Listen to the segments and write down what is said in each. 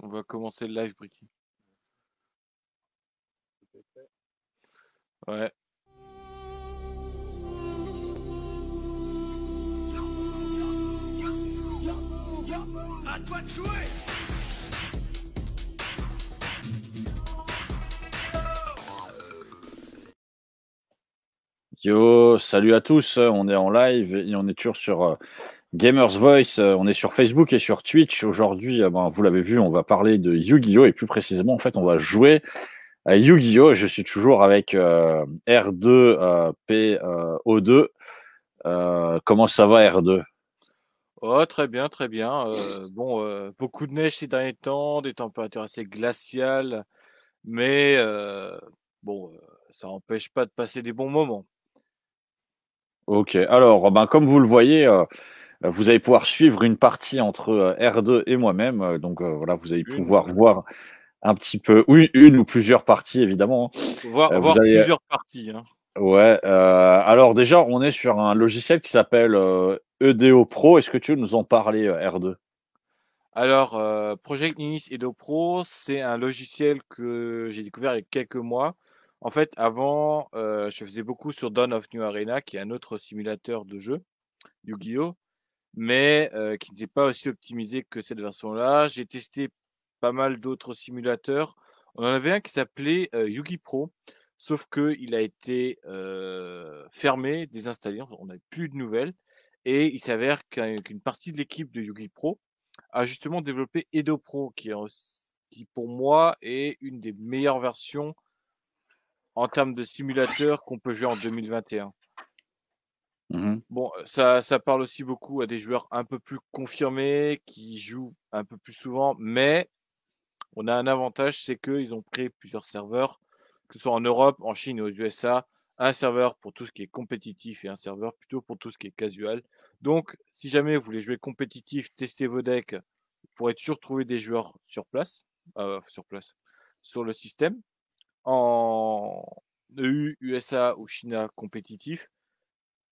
On va commencer le live, Bricky. Ouais. À toi de jouer. Yo, salut à tous, on est en live et on est toujours sur Gamers Voice, on est sur Facebook et sur Twitch. Aujourd'hui, vous l'avez vu, on va parler de Yu-Gi-Oh! Et plus précisément, en fait, on va jouer à Yu-Gi-Oh! Je suis toujours avec R2 PO2. Comment ça va, R2? Oh, très bien, très bien. Beaucoup de neige ces derniers temps, des températures assez glaciales, mais ça n'empêche pas de passer des bons moments. Ok, alors, comme vous le voyez, vous allez pouvoir suivre une partie entre R2 et moi-même. Voilà, vous allez pouvoir voir un petit peu, oui, une ou plusieurs parties, évidemment. Vous Voir allez plusieurs parties, hein. Ouais, alors déjà, on est sur un logiciel qui s'appelle EDO Pro. Est-ce que tu veux nous en parler, R2? Alors, Project Ninis Edo Pro, c'est un logiciel que j'ai découvert il y a quelques mois. En fait, avant, je faisais beaucoup sur Dawn of New Arena, qui est un autre simulateur de jeu, Yu-Gi-Oh! Mais qui n'était pas aussi optimisé que cette version-là. J'ai testé pas mal d'autres simulateurs. On en avait un qui s'appelait Yugi Pro, sauf qu'il a été fermé, désinstallé. On n'a plus de nouvelles. Et il s'avère qu'une partie de l'équipe de Yugi Pro a justement développé Edo Pro, qui pour moi est une des meilleures versions en termes de simulateur qu'on peut jouer en 2021. Mmh. Bon, ça parle aussi beaucoup à des joueurs un peu plus confirmés, qui jouent un peu plus souvent, mais on a un avantage, c'est qu'ils ont créé plusieurs serveurs, que ce soit en Europe, en Chine et aux USA. Un serveur pour tout ce qui est compétitif et un serveur plutôt pour tout ce qui est casual. Donc, si jamais vous voulez jouer compétitif, tester vos decks, vous pourrez toujours trouver des joueurs sur le système, en EU, USA ou China compétitif.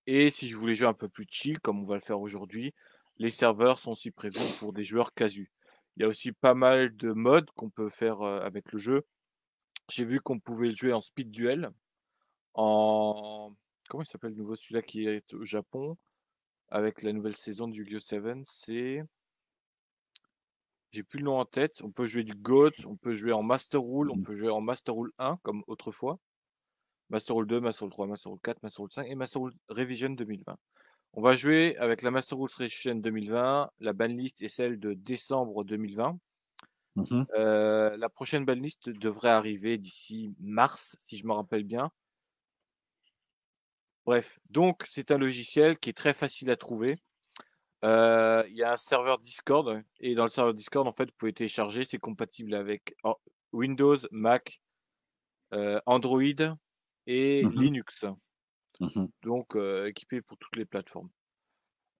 Et si je voulais jouer un peu plus chill, comme on va le faire aujourd'hui, les serveurs sont aussi prévus pour des joueurs casus. Il y a aussi pas mal de modes qu'on peut faire avec le jeu. J'ai vu qu'on pouvait le jouer en speed duel, en... Comment il s'appelle le nouveau celui-là qui est au Japon, avec la nouvelle saison de Yu-Gi-Oh! 7, c'est... J'ai plus le nom en tête. On peut jouer du GOAT, on peut jouer en Master Rule, on Mmh. peut jouer en Master Rule 1, comme autrefois. Master Rule 2, Master Rule 3, Master Rule 4, Master Rule 5 et Master Rule Revision 2020. On va jouer avec la Master Rules Revision 2020. La banlist est celle de décembre 2020. Mmh. La prochaine banlist devrait arriver d'ici mars, si je me rappelle bien. Bref, donc c'est un logiciel qui est très facile à trouver. Il y a un serveur Discord et dans le serveur Discord, en fait, vous pouvez télécharger. C'est compatible avec Windows, Mac, Android et Mmh. Linux. Mmh. Donc équipé pour toutes les plateformes.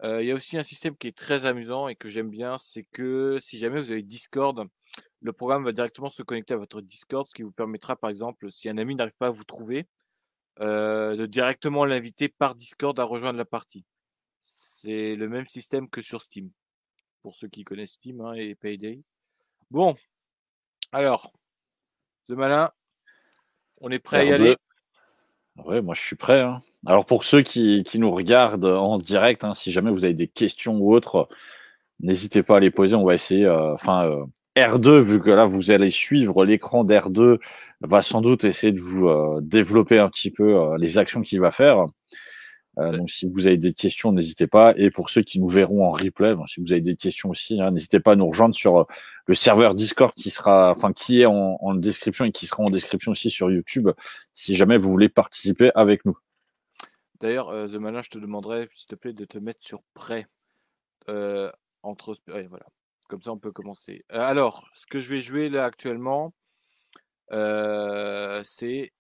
Il y a aussi un système qui est très amusant et que j'aime bien, c'est que si jamais vous avez Discord, le programme va directement se connecter à votre Discord, ce qui vous permettra, par exemple, si un ami n'arrive pas à vous trouver, de directement l'inviter par Discord à rejoindre la partie. C'est le même système que sur Steam, pour ceux qui connaissent Steam, hein, et Payday. Bon, alors, The Malin, on est prêt à y aller? R2. Ouais, moi je suis prêt, hein. Alors pour ceux qui nous regardent en direct, hein, si jamais vous avez des questions ou autres, n'hésitez pas à les poser, on va essayer, R2, vu que là vous allez suivre l'écran d'R2, va sans doute essayer de vous, développer un petit peu, les actions qu'il va faire. Donc si vous avez des questions, n'hésitez pas. Et pour ceux qui nous verront en replay, si vous avez des questions aussi, hein, n'hésitez pas à nous rejoindre sur le serveur Discord qui est en description et qui sera en description aussi sur YouTube, si jamais vous voulez participer avec nous. D'ailleurs, The Malin, je te demanderai, s'il te plaît, de te mettre sur prêt. euh, ouais, voilà. Comme ça, on peut commencer. Alors, ce que je vais jouer là actuellement, c'est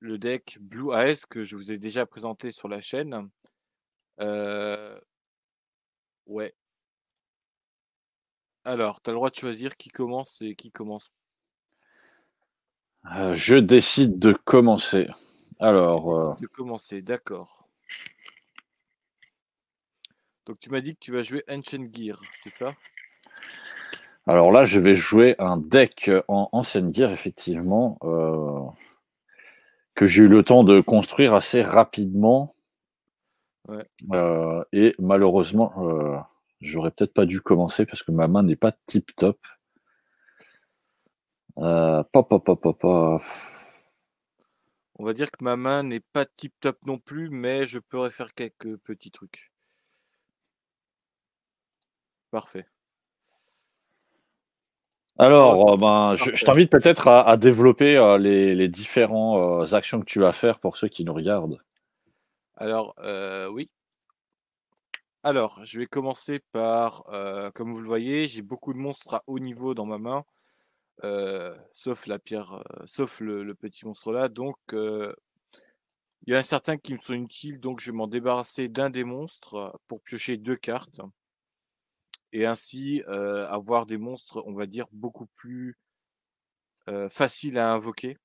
le deck Blue AS que je vous ai déjà présenté sur la chaîne. Euh, ouais. Alors, tu as le droit de choisir qui commence et qui commence. Je décide de commencer. Tu Alors, décides de commencer, d'accord. Donc, tu m'as dit que tu vas jouer Ancient Gear, c'est ça? Alors là, je vais jouer un deck en ancienne guerre, effectivement, que j'ai eu le temps de construire assez rapidement. Ouais. Et malheureusement, j'aurais peut-être pas dû commencer parce que ma main n'est pas tip top. Pop, pop, pop, pop, pop. On va dire que ma main n'est pas tip top non plus, mais je pourrais faire quelques petits trucs. Parfait. Ok, Alors, je parfait. t'invite peut-être à développer les différentes actions que tu vas faire pour ceux qui nous regardent. Alors, oui. Alors, je vais commencer par, comme vous le voyez, j'ai beaucoup de monstres à haut niveau dans ma main, sauf la pierre, sauf le petit monstre là. Donc, il y en a certains qui me sont utiles, donc je vais m'en débarrasser d'un des monstres pour piocher 2 cartes et ainsi, avoir des monstres, on va dire, beaucoup plus, faciles à invoquer.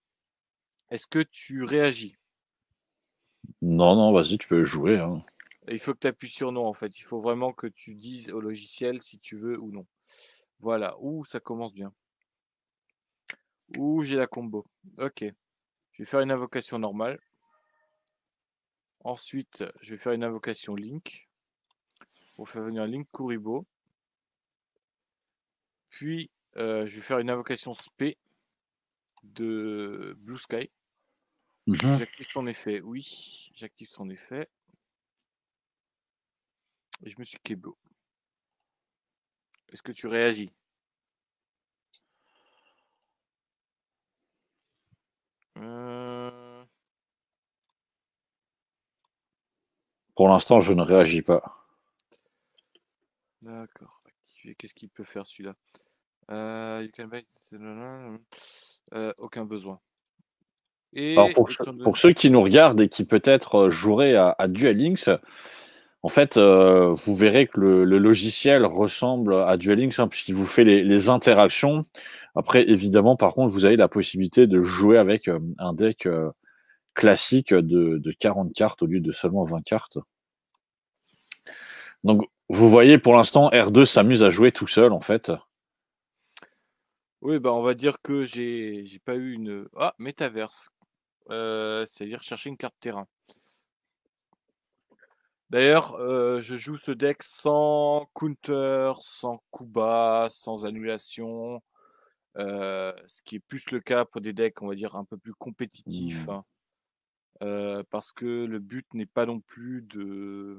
Est-ce que tu réagis? Non, non, vas-y, tu peux jouer, hein. Il faut que tu appuies sur non, en fait. Il faut vraiment que tu dises au logiciel si tu veux ou non. Voilà. Ouh, ça commence bien. Ouh, j'ai la combo. OK. Je vais faire une invocation normale. Ensuite, je vais faire une invocation Link pour faire venir Link Kuribo. Puis, je vais faire une invocation Spé de Blue Sky. Mhm. J'active son effet. Oui, j'active son effet. Et je me suis Kebo. Est-ce que tu réagis? Euh, Pour l'instant, je ne réagis pas. D'accord. Activer. Qu'est-ce qu'il peut faire celui-là? You can make... aucun besoin. Alors, Et étant donné... pour ceux qui nous regardent et qui peut-être joueraient à Duel Links, en fait, vous verrez que le logiciel ressemble à Duel Links, hein, puisqu'il vous fait les interactions. Après, évidemment, par contre, vous avez la possibilité de jouer avec un deck classique de 40 cartes au lieu de seulement 20 cartes. Donc, vous voyez, pour l'instant, R2 s'amuse à jouer tout seul, en fait. Oui, bah, on va dire que j'ai pas eu une... Ah, métaverse. C'est-à-dire chercher une carte terrain. D'ailleurs, je joue ce deck sans counter, sans coup bas, sans annulation, ce qui est plus le cas pour des decks, on va dire, un peu plus compétitifs, Hmm. hein, parce que le but n'est pas non plus de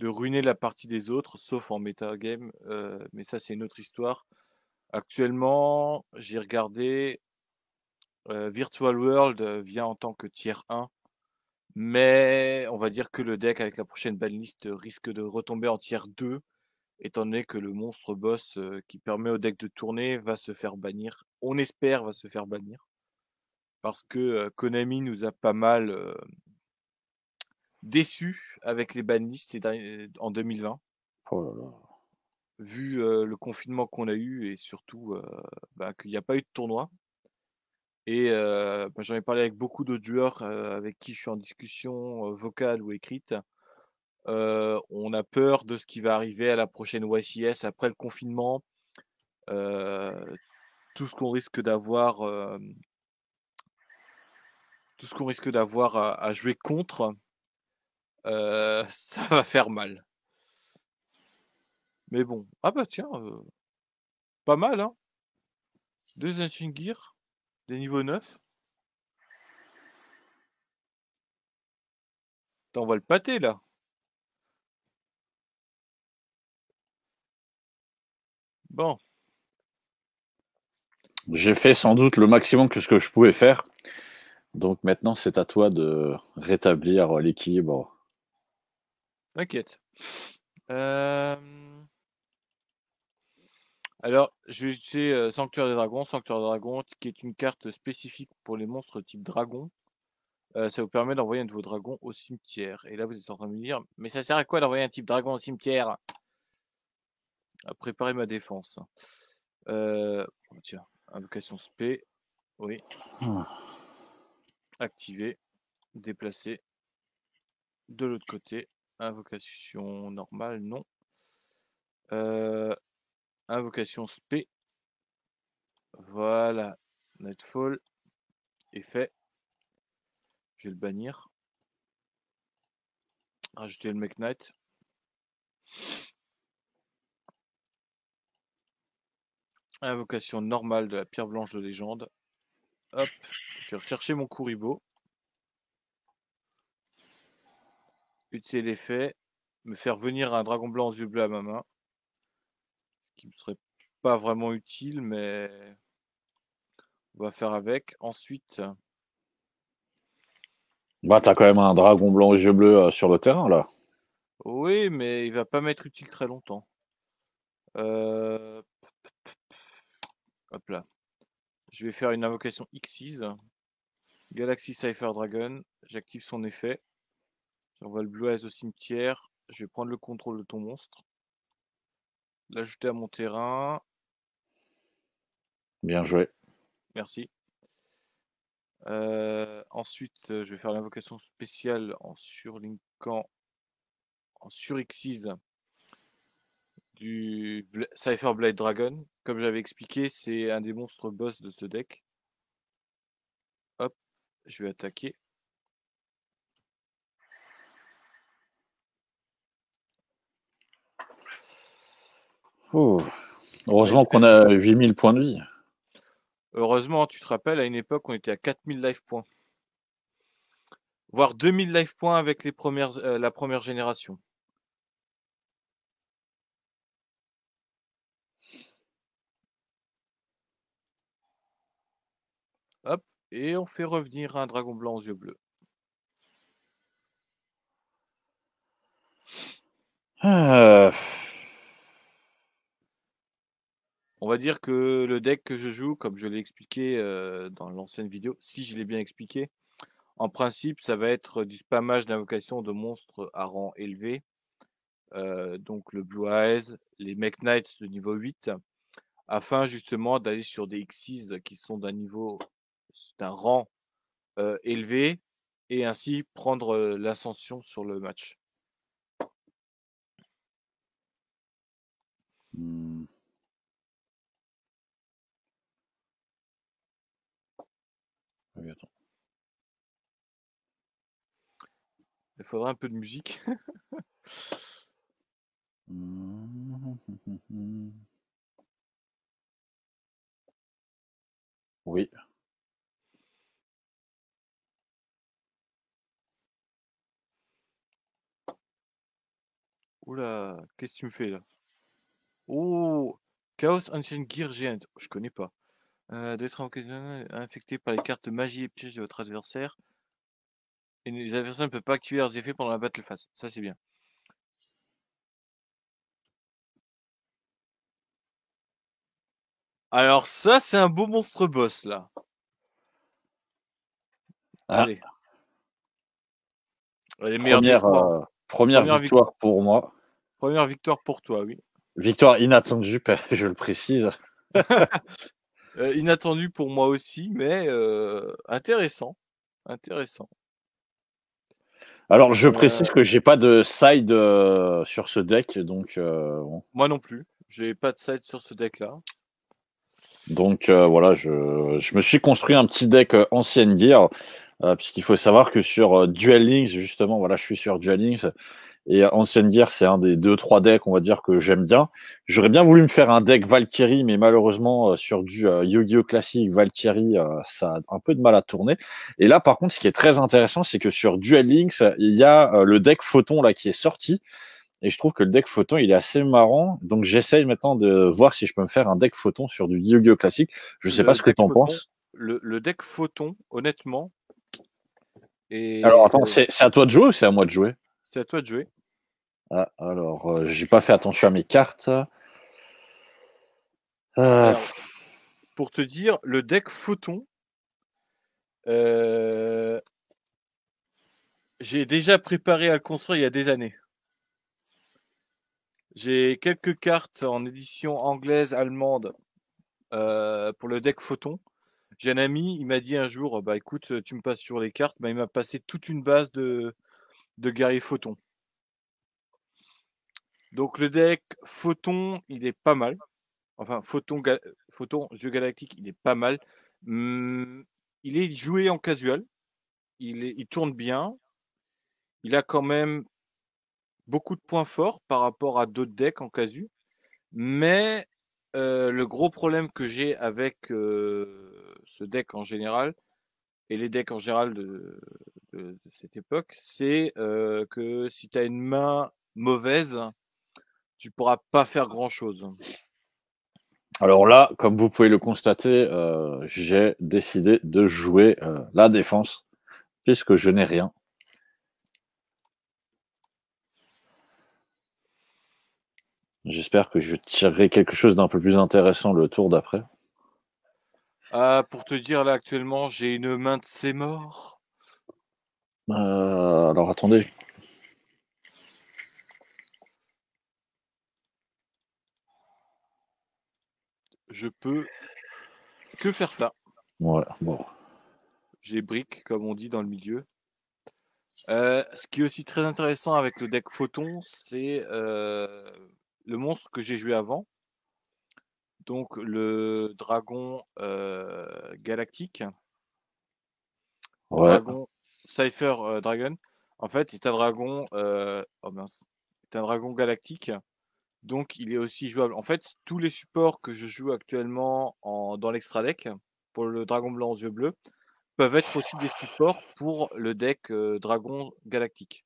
ruiner la partie des autres, sauf en metagame, mais ça, c'est une autre histoire. Actuellement, j'ai regardé, Virtual World, vient en tant que tier 1. Mais on va dire que le deck avec la prochaine banlist risque de retomber en tier 2, étant donné que le monstre boss qui permet au deck de tourner va se faire bannir. On espère va se faire bannir. Parce que Konami nous a pas mal déçus avec les banlists en 2020. Oh là là. Vu le confinement qu'on a eu et surtout bah, qu'il n'y a pas eu de tournoi. Et bah, j'en ai parlé avec beaucoup d'autres joueurs avec qui je suis en discussion vocale ou écrite. On a peur de ce qui va arriver à la prochaine YCS après le confinement. Heu, tout ce qu'on risque d'avoir, tout ce qu'on risque d'avoir à jouer contre, ça va faire mal. Mais bon. Ah bah tiens, pas mal, hein? 2 Ancient Gear, des niveaux 9. Tu on va le pâter là. Bon, J'ai fait sans doute le maximum que ce que je pouvais faire. Donc maintenant, c'est à toi de rétablir l'équilibre. t'inquiète. Hem, alors je vais utiliser, Sanctuaire des Dragons. Sanctuaire des Dragons qui est une carte spécifique pour les monstres type dragon. Ça vous permet d'envoyer un de vos dragons au cimetière. Et là, vous êtes en train de me dire, mais ça sert à quoi d'envoyer un type dragon au cimetière? À préparer ma défense. Tiens, invocation spé, oui, activer, déplacer. De l'autre côté, invocation normale, non. Invocation spé. Voilà. Nightfall est fait. Je vais le bannir. Rajouter le Mech Knight. Invocation normale de la pierre blanche de légende. Hop. Je vais rechercher mon Kuribo. Utiliser l'effet. Me faire venir un dragon blanc aux yeux bleus à ma main. Qui me serait pas vraiment utile, mais on va faire avec. Ensuite, Bah, t'as quand même un dragon blanc aux yeux bleus sur le terrain, là. oui, mais il va pas m'être utile très longtemps. Hop là. Je vais faire une invocation Xyz. Galaxy Cypher Dragon. J'active son effet. J'envoie le Blue Eyes au cimetière. Je vais prendre le contrôle de ton monstre. L'ajouter à mon terrain. Bien joué. Merci. Ensuite, je vais faire l'invocation spéciale en surlinkant, en surxyz du Cypher Blade Dragon. Comme j'avais expliqué, c'est un des monstres boss de ce deck. Hop, je vais attaquer. Oh. Ouais, Heureusement qu'on a 8000 points de vie. heureusement, tu te rappelles, à une époque, on était à 4000 life points. Voire 2000 life points avec les la première génération. Hop, et on fait revenir un dragon blanc aux yeux bleus. On va dire que le deck que je joue, comme je l'ai expliqué dans l'ancienne vidéo, si je l'ai bien expliqué, en principe, ça va être du spammage d'invocation de monstres à rang élevé. Donc le Blue Eyes, les Mech Knights de niveau 8, afin justement d'aller sur des Xyz qui sont d'un rang élevé, et ainsi prendre l'ascension sur le match. Oui, attends. Il faudra un peu de musique. Oui. Oula, qu'est-ce que tu me fais là? Oh, Chaos Ancient Gear Giant, je connais pas. D'être infecté par les cartes magie et pièges de votre adversaire. Et les adversaires ne peuvent pas activer leurs effets pendant la battle phase. Ça, c'est bien. Alors ça, c'est un beau monstre boss, là. Ah. Allez. Les meilleurs des trois. Première victoire pour moi. Première victoire pour toi, oui. Victoire inattendue, je le précise. Inattendu pour moi aussi, mais intéressant. Intéressant. Alors, je précise que j'ai pas de side sur ce deck, donc bon. Moi non plus. J'ai pas de side sur ce deck-là. Donc voilà, je me suis construit un petit deck ancienne gear, puisqu'il faut savoir que sur Duel Links, justement, voilà, je suis sur Duel Links, et Ancienne Gear, c'est un des 2-3 decks, on va dire, que j'aime bien. J'aurais bien voulu me faire un deck Valkyrie, mais malheureusement, sur du Yu-Gi-Oh! Classique, Valkyrie, ça a un peu de mal à tourner. Et là, par contre, ce qui est très intéressant, c'est que sur Duel Links, il y a le deck Photon là, qui est sorti. Et je trouve que le deck Photon, il est assez marrant. Donc, j'essaye maintenant de voir si je peux me faire un deck Photon sur du Yu-Gi-Oh! Classique. Je sais pas ce que tu en penses. Le deck Photon, honnêtement. Alors, attends, c'est à toi de jouer ou c'est à moi de jouer? C'est à toi de jouer. Ah, alors, j'ai pas fait attention à mes cartes. Alors, pour te dire, le deck Photon, j'ai déjà préparé à le construire il y a des années. J'ai quelques cartes en édition anglaise, allemande pour le deck Photon. J'ai un ami, il m'a dit un jour, bah écoute, tu me passes sur les cartes. Bah, il m'a passé toute une base de guerrier Photon. Donc le deck Photon, il est pas mal. Enfin, Photon, jeu galactique, il est pas mal. Il est joué en casual, il tourne bien, il a quand même beaucoup de points forts par rapport à d'autres decks en casu, mais le gros problème que j'ai avec, ce deck en général et les decks en général de cette époque, c'est, que si tu as une main mauvaise, tu pourras pas faire grand chose. Alors là, comme vous pouvez le constater, j'ai décidé de jouer la défense, puisque je n'ai rien. J'espère que je tirerai quelque chose d'un peu plus intéressant le tour d'après. Ah, pour te dire, là, actuellement, j'ai une main de ses morts. Alors attendez. Je peux que faire ça. Ouais, bon. J'ai briques, comme on dit dans le milieu. Ce qui est aussi très intéressant avec le deck Photon, c'est le monstre que j'ai joué avant. Donc le dragon galactique. Ouais. Dragon Cypher Dragon. En fait, c'est un dragon. Oh mince. C'est un dragon galactique. Donc il est aussi jouable. En fait, tous les supports que je joue actuellement dans l'extra deck, pour le dragon blanc aux yeux bleus, peuvent être aussi des supports pour le deck dragon galactique.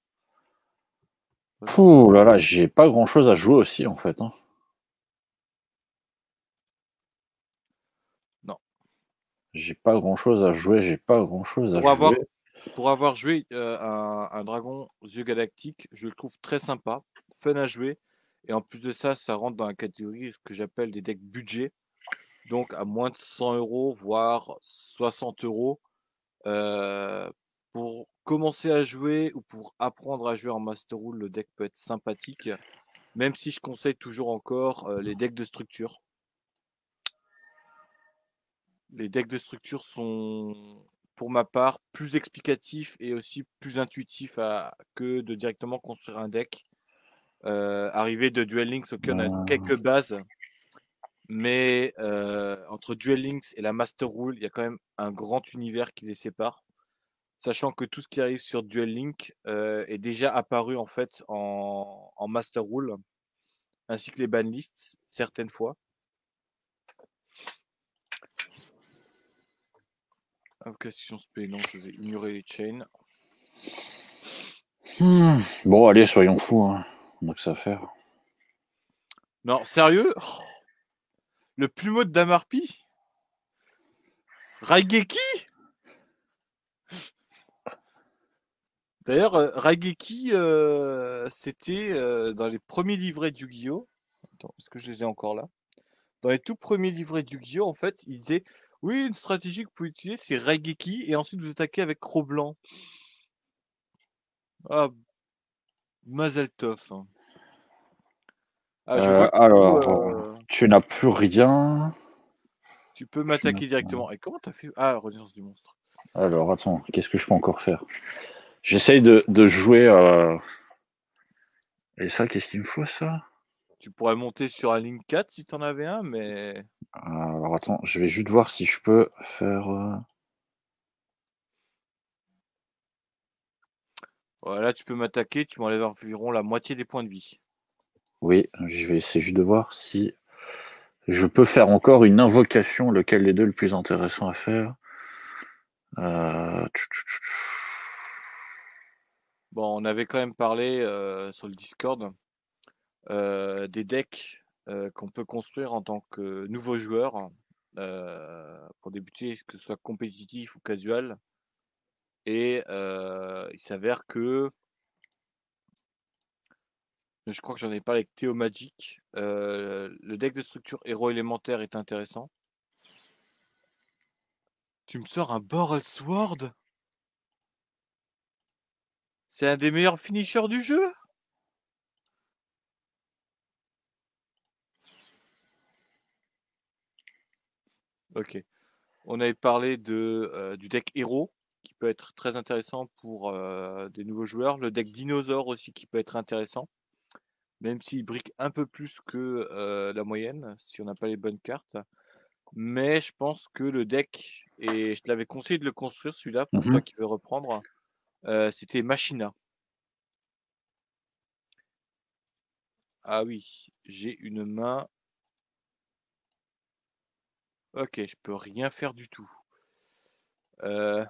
Pouh là là, j'ai pas grand chose à jouer aussi en fait. Hein. Non. J'ai pas grand chose à jouer, j'ai pas grand chose à Pour avoir, jouer. pour avoir joué un dragon aux yeux galactiques, je le trouve très sympa, fun à jouer. Et en plus de ça, ça rentre dans la catégorie ce que j'appelle des decks budget. Donc à moins de 100 euros, voire 60 euros. Pour commencer à jouer ou pour apprendre à jouer en Master Rule, le deck peut être sympathique, même si je conseille toujours encore les decks de structure. Les decks de structure sont, pour ma part, plus explicatifs et aussi plus intuitifs que de directement construire un deck. Arrivé de Duel Links, ok, on a quelques bases, mais entre Duel Links et la Master Rule, il y a quand même un grand univers qui les sépare. Sachant que tout ce qui arrive sur Duel Link est déjà apparu en fait en Master Rule, ainsi que les banlists certaines fois. Invocation spé, non, je vais ignorer les chains. Bon, allez, soyons fous. Hein. On a que ça à faire. Non, sérieux? Le plumeau de Damarpi? Raigeki? D'ailleurs, Raigeki, c'était dans les premiers livrets de Yu-Gi-Oh! Attends, est-ce que je les ai encore là? Dans les tout premiers livrets de Yu-Gi-Oh! En fait, il disait oui, une stratégie que vous pouvez utiliser, c'est Raigeki, et ensuite vous attaquez avec Croc Blanc. Ah, Mazel Tov. Hein. Ah, je vois que Tu n'as plus rien. tu peux Tu n'as- m'attaquer directement. Et comment t'as fait? Ah, Renaissance du monstre. Alors, attends, qu'est-ce que je peux encore faire? J'essaye de jouer. Et ça, qu'est-ce qu'il me faut, ça? Tu pourrais monter sur un Link 4 si t'en avais un, mais Alors, attends, je vais juste voir si je peux faire. voilà, tu peux m'attaquer, tu m'enlèves environ la moitié des points de vie. Oui, je vais essayer juste de voir si je peux faire encore une invocation, lequel des deux est le plus intéressant à faire. Bon, on avait quand même parlé sur le Discord des decks qu'on peut construire en tant que nouveau joueur pour débuter, que ce soit compétitif ou casual. Et il s'avère que je crois que j'en ai parlé avec Théo Magic. Le deck de structure héros élémentaire est intéressant. Tu me sors un Boral Sword? C'est un des meilleurs finishers du jeu? Ok. On avait parlé du deck héros, qui peut être très intéressant pour des nouveaux joueurs. Le deck dinosaure aussi, qui peut être intéressant. même s'il brique un peu plus que la moyenne, si on n'a pas les bonnes cartes. Mais je pense que le deck, et je te l'avais conseillé de le construire celui-là pour Mhm. toi qui veux reprendre, c'était Machina. Ah oui, j'ai une main. Ok, je peux rien faire du tout. Le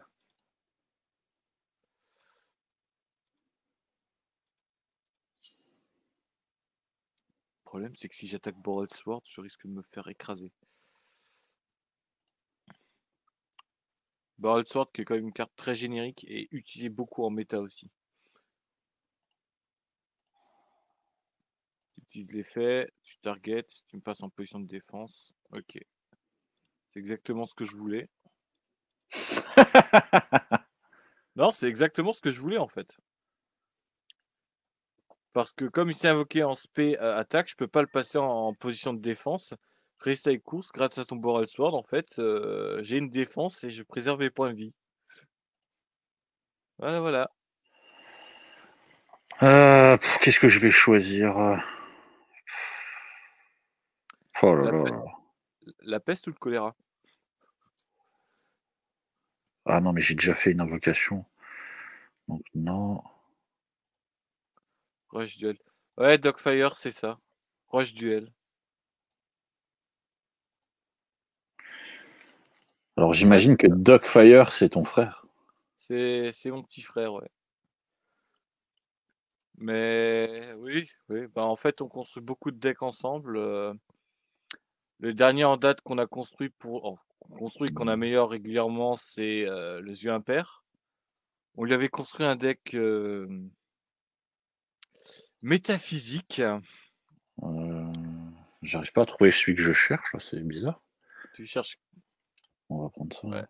problème, c'est que si j'attaque Borrowed Sword, je risque de me faire écraser. Borrowed Sword, qui est quand même une carte très générique et utilisée beaucoup en méta aussi. Tu utilises l'effet, tu targets, tu me passes en position de défense. Ok. C'est exactement ce que je voulais. Non, c'est exactement ce que je voulais en fait. Parce que comme il s'est invoqué en spé attaque, je peux pas le passer en position de défense. Reste avec course, grâce à ton Borrowed Sword, en fait, j'ai une défense et je préserve mes points de vie. Voilà, voilà. Qu'est-ce que je vais choisir? Oh là La, là. pe- la peste ou le choléra? Ah non, mais j'ai déjà fait une invocation. Donc non. Rush Duel. Ouais, Dogfire, c'est ça. Rush Duel. Alors Ouais, j'imagine que Dogfire, c'est ton frère. c'est mon petit frère, ouais. Mais oui, oui. Bah, en fait, on construit beaucoup de decks ensemble. Le dernier en date qu'on a construit qu'on améliore régulièrement, c'est le Yeux Impair. On lui avait construit un deck métaphysique. Euh, J'arrive pas à trouver celui que je cherche, là, c'est bizarre. Tu cherches. On va prendre ça. Ouais.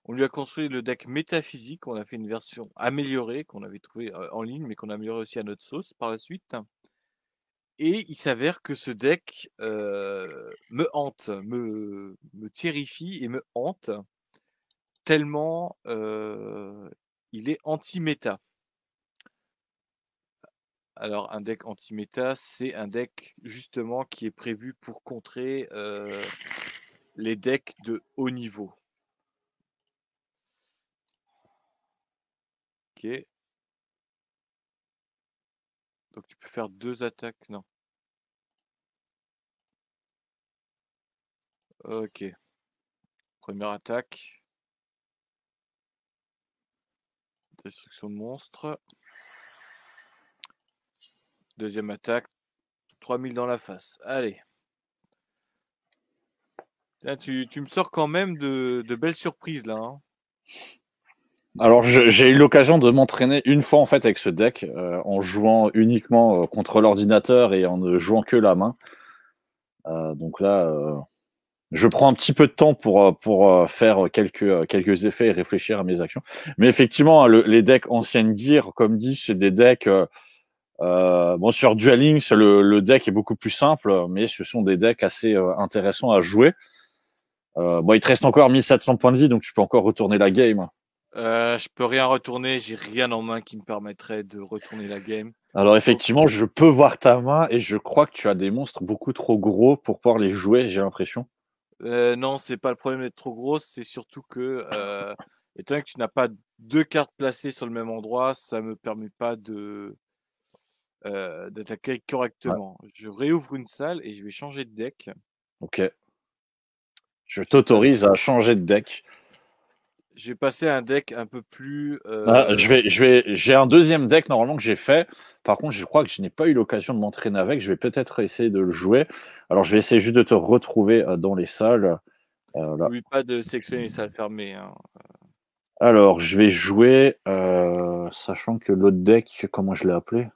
On lui a construit le deck métaphysique. On a fait une version améliorée qu'on avait trouvée en ligne, mais qu'on a améliorée aussi à notre sauce par la suite. Et il s'avère que ce deck me hante, me terrifie et me hante tellement il est anti-méta. Alors, un deck anti-méta, c'est un deck justement qui est prévu pour contrer les decks de haut niveau. Ok. Donc tu peux faire 2 attaques. Non. Ok. Première attaque. Destruction de monstre. Deuxième attaque. 3000 dans la face. Allez. Tiens, tu me sors quand même de belles surprises là, hein. Alors j'ai eu l'occasion de m'entraîner une fois en fait avec ce deck en jouant uniquement contre l'ordinateur et en ne jouant que la main. Donc là, je prends un petit peu de temps pour faire quelques effets et réfléchir à mes actions. Mais effectivement, les decks anciennes gear, comme dit, c'est des decks. Bon, sur Duel Links, le deck est beaucoup plus simple, mais ce sont des decks assez intéressants à jouer. Bon, il te reste encore 1700 points de vie, donc tu peux encore retourner la game. Je peux rien retourner, j'ai rien en main qui me permettrait de retourner la game. Alors Donc, effectivement, je peux voir ta main et je crois que tu as des monstres beaucoup trop gros pour pouvoir les jouer, j'ai l'impression. non, c'est pas le problème d'être trop grosse, c'est surtout que, étant donné que tu n'as pas 2 cartes placées sur le même endroit, ça me permet pas d'attaquer Ouais, correctement. Je réouvre une salle et je vais changer de deck. ok. Je Je vais passer t'autorise à changer de deck. à un deck un peu plus, Ah, j'ai un deuxième deck normalement que j'ai fait. Par contre, je crois que je n'ai pas eu l'occasion de m'entraîner avec. Je vais peut-être essayer de le jouer. Alors, je vais essayer juste de te retrouver dans les salles. Là. n'oublie pas de sélectionner les salles fermées, hein. Alors, je vais jouer, sachant que l'autre deck, comment je l'ai appelé?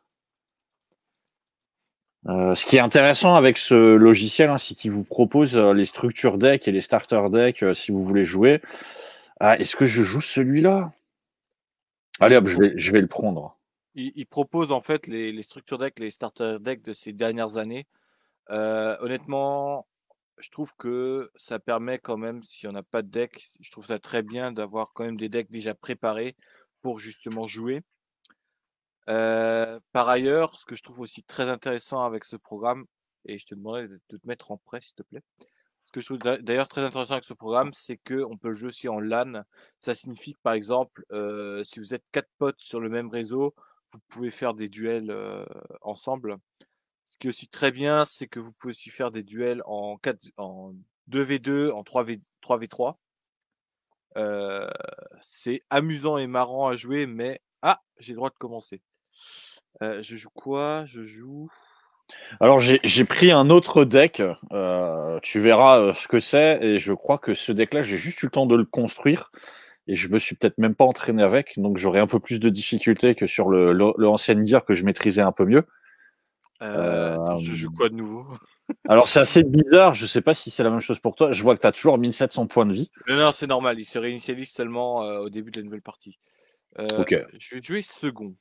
Ce qui est intéressant avec ce logiciel, hein, c'est qu'il vous propose les structures deck et les starter deck si vous voulez jouer. Ah, est-ce que je joue celui-là? Allez Il hop, pro je vais le prendre. il propose en fait les structures deck, les starter deck de ces dernières années. Honnêtement, je trouve que ça permet quand même, si on n'a pas de deck, je trouve ça très bien d'avoir quand même des decks déjà préparés pour justement jouer. par ailleurs, ce que je trouve aussi très intéressant avec ce programme, et je te demanderais de te mettre en prêt, s'il te plaît. Ce que je trouve d'ailleurs très intéressant avec ce programme, c'est qu'on peut le jouer aussi en LAN. Ça signifie que, par exemple, si vous êtes 4 potes sur le même réseau, vous pouvez faire des duels ensemble. Ce qui est aussi très bien, c'est que vous pouvez aussi faire des duels en 2v2, en 3v3. C'est amusant et marrant à jouer, mais ah, j'ai le droit de commencer. Je joue quoi? Je joue. Alors, j'ai pris un autre deck. Tu verras ce que c'est. Et je crois que ce deck-là, j'ai juste eu le temps de le construire. Et je me suis peut-être même pas entraîné avec. Donc, j'aurai un peu plus de difficultés que sur le ancien gear que je maîtrisais un peu mieux. Attends, je joue quoi de nouveau? Alors, c'est assez bizarre. Je sais pas si c'est la même chose pour toi. Je vois que tu as toujours 1700 points de vie. Non, non, c'est normal. Il se réinitialise seulement au début de la nouvelle partie. Ok. Je vais jouer second.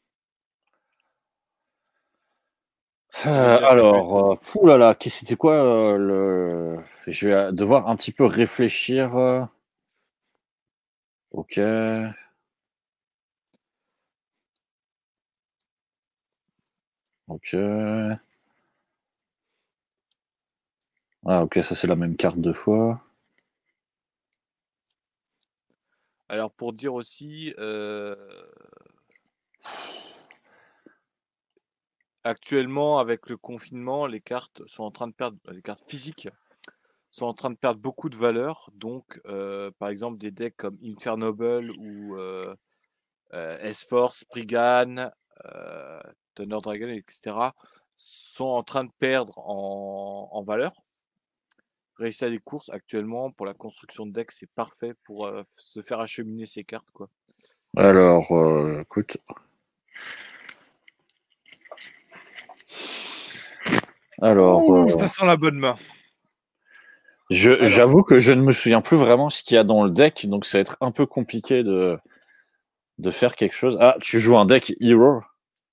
J'aime bien jouer avec le Alors, oulala, c'était quoi le. Je vais devoir un petit peu réfléchir. Ok. Ok. Ah, ok, ça c'est la même carte deux fois. Alors pour dire aussi, actuellement avec le confinement, les cartes sont en train de perdre, les cartes physiques sont en train de perdre beaucoup de valeur. Donc, par exemple, des decks comme Infernoble ou S-Force, Spriggan, euh, Thunder Dragon, etc. sont en train de perdre en valeur. Réussir les courses actuellement pour la construction de deck, c'est parfait pour se faire acheminer ses cartes, quoi. Alors, écoute. Alors, Ouh, ça sent la bonne main. Alors, j'avoue que je ne me souviens plus vraiment ce qu'il y a dans le deck, donc ça va être un peu compliqué de faire quelque chose. Ah, tu joues un deck Hero?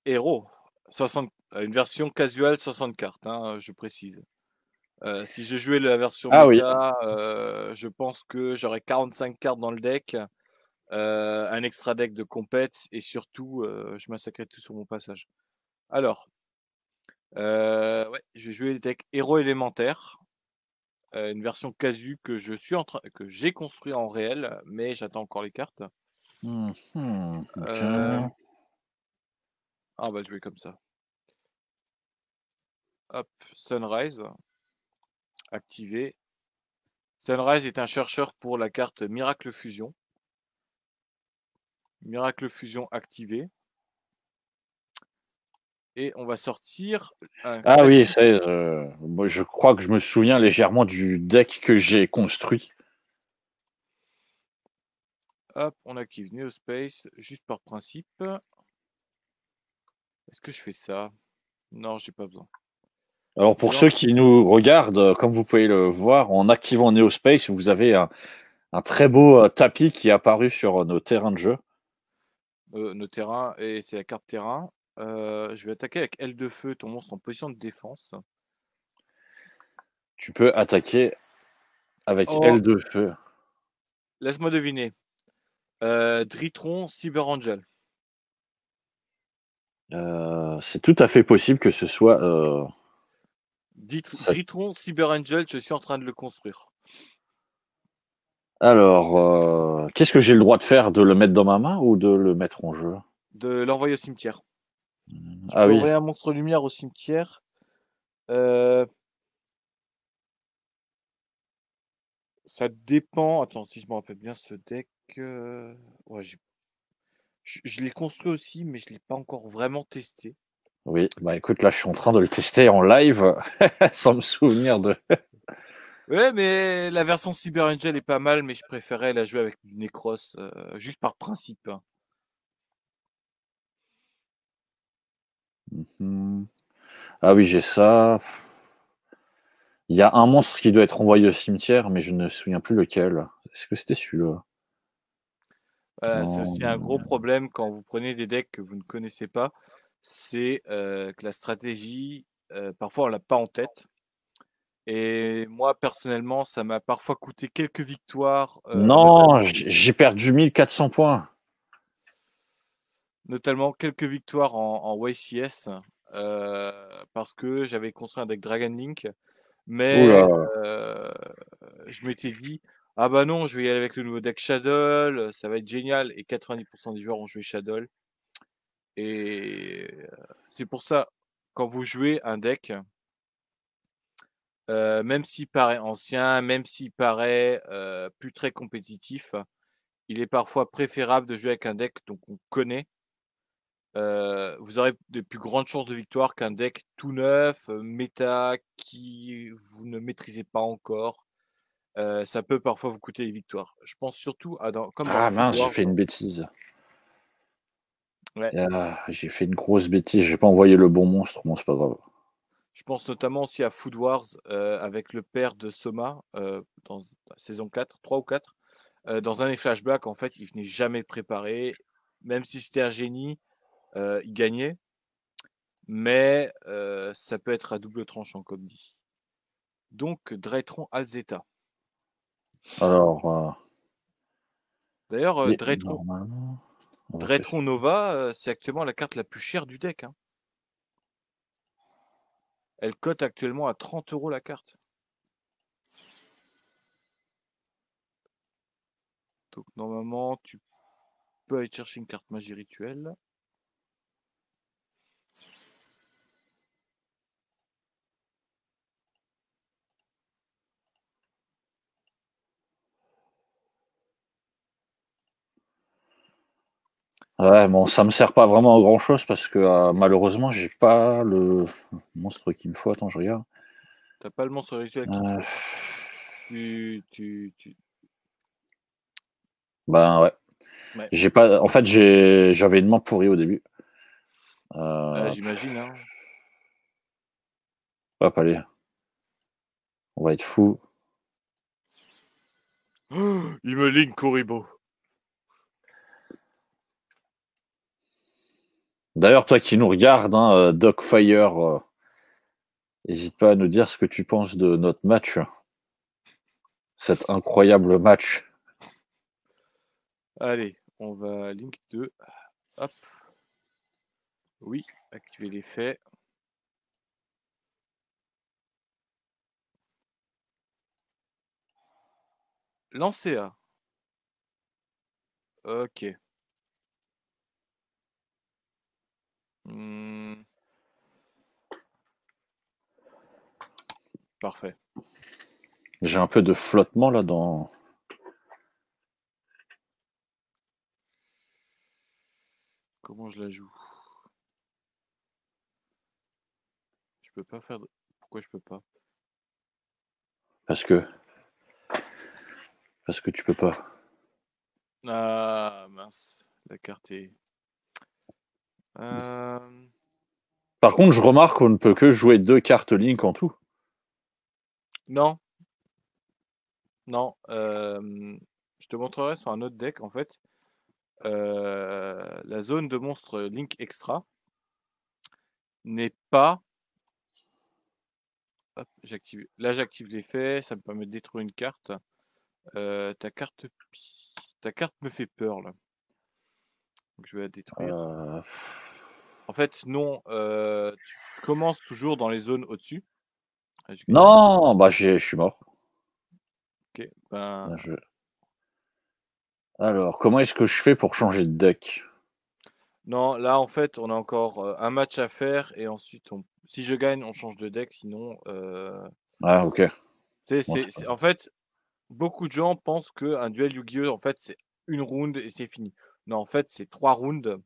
héros, 60, une version casual 60 cartes, hein, je précise. Si je jouais la version Ah oui. méta, je pense que j'aurais 45 cartes dans le deck, un extra deck de compète et surtout, je massacrais tout sur mon passage. Alors, ouais, je vais jouer le deck héros élémentaire, une version casu que j'ai construit en réel, mais j'attends encore les cartes. Ok. Euh, on va jouer comme ça. Hop, Sunrise, activé. Sunrise est un chercheur pour la carte Miracle Fusion. Miracle Fusion activé. Et on va sortir un Ah oui, classique. ça y est, moi, je crois que je me souviens légèrement du deck que j'ai construit. Hop, on active Neospace juste par principe. Est-ce que je fais ça? Non, j'ai pas besoin. Alors Je pour vais ceux qui nous regardent, comme vous pouvez le voir, en activant Neospace, vous avez un très beau tapis qui est apparu sur nos terrains de jeu. nos terrains et c'est la carte terrain. Je vais attaquer avec aile de feu ton monstre en position de défense. Tu peux attaquer avec Oh, aile de feu. laisse-moi deviner. Dritron Cyber Angel. C'est tout à fait possible que ce soit ça. Dritron Cyber Angel, je suis en train de le construire. Alors, qu'est-ce que j'ai le droit de faire? De le mettre dans ma main ou de le mettre en jeu? De l'envoyer au cimetière. Tu Ah peux oui. envoyer un monstre lumière au cimetière. Euh, Ça dépend. Attends, si je me rappelle bien ce deck. Ouais, je l'ai construit aussi, mais je ne l'ai pas encore vraiment testé. Oui, bah écoute, là je suis en train de le tester en live sans me souvenir de. Ouais, mais la version Cyber Angel est pas mal, mais je préférais la jouer avec du Necros, juste par principe, hein. Mhm. Ah oui, j'ai ça. Il y a un monstre qui doit être envoyé au cimetière, mais je ne me souviens plus lequel. Est-ce que c'était celui-là? Voilà, c'est aussi un gros Non. problème quand vous prenez des decks que vous ne connaissez pas, c'est que la stratégie, parfois on l'a pas en tête. Et moi personnellement, ça m'a parfois coûté quelques victoires, Non, j'ai perdu 1400 points. notamment quelques victoires en YCS, parce que j'avais construit un deck Dragon Link, mais Oula. je m'étais dit: «Ah bah non, je vais y aller avec le nouveau deck Shadow, ça va être génial» et 90 des joueurs ont joué Shadow et c'est pour ça, quand vous jouez un deck, même s'il paraît ancien, même s'il paraît, plus très compétitif, il est parfois préférable de jouer avec un deck donc on connaît. Vous aurez de plus grandes chances de victoire qu'un deck tout neuf, méta, qui vous ne maîtrisez pas encore. Ça peut parfois vous coûter des victoires. Je pense surtout à comme dans Ah Food mince, j'ai Wars. fait une bêtise. Ouais, Ah, j'ai fait une grosse bêtise, j'ai pas envoyé le bon monstre. Bon, c'est pas grave. je pense notamment aussi à Food Wars, avec le père de Soma, dans saison 4, 3 ou 4. Dans un des flashbacks, en fait, il venait jamais préparé. Même si c'était un génie, il gagnait. Mais ça peut être à double tranchant, comme dit. Donc, Drytron Alzeta. Alors, D'ailleurs, et normalement, on va Drytron pêcher. Nova, c'est actuellement la carte la plus chère du deck, hein. Elle cote actuellement à 30 € la carte. Donc, normalement, tu peux aller chercher une carte magie rituelle. Ouais, bon, ça me sert pas vraiment à grand chose parce que malheureusement, j'ai pas le monstre qu'il me faut. Attends, je regarde. T'as pas le monstre rituel qu'il te Euh, faut. Tu... Ben ouais. Ouais, J'ai pas. En fait, j'avais une main pourrie au début. Euh, j'imagine, hein. Hop, allez, on va être fou. Il me ligne Kuribo. D'ailleurs, toi qui nous regardes, hein, Dogfire, n'hésite pas à nous dire ce que tu penses de notre match, cet incroyable match. Allez, on va link 2. Hop. Oui, activer l'effet. Lancer. Ok. Hmm, parfait. J'ai un peu de flottement là dans. Comment je la joue? Je peux pas faire. Pourquoi je peux pas? Parce que. Parce que tu peux pas. Ah mince, la carte est. Euh, Par contre, je remarque qu'on ne peut que jouer 2 cartes Link en tout. Non, non. Je te montrerai sur un autre deck en fait. La zone de monstre Link Extra n'est pas. Hop, j'active. Là, j'active l'effet. Ça me permet de détruire une carte. Ta carte. Ta carte me fait peur là. Donc, je vais la détruire. Euh, En fait, non. Tu commences toujours dans les zones au-dessus. Ah, j'ai gagné. Non, bah je suis mort. Ok. Ben, Alors, comment est-ce que je fais pour changer de deck? non, là en fait, on a encore un match à faire et ensuite, si je gagne, on change de deck. Sinon, Ah, ok. Bon, en fait, beaucoup de gens pensent qu'un duel Yu-Gi-Oh! En fait, c'est une round et c'est fini. Non, en fait, c'est 3 rounds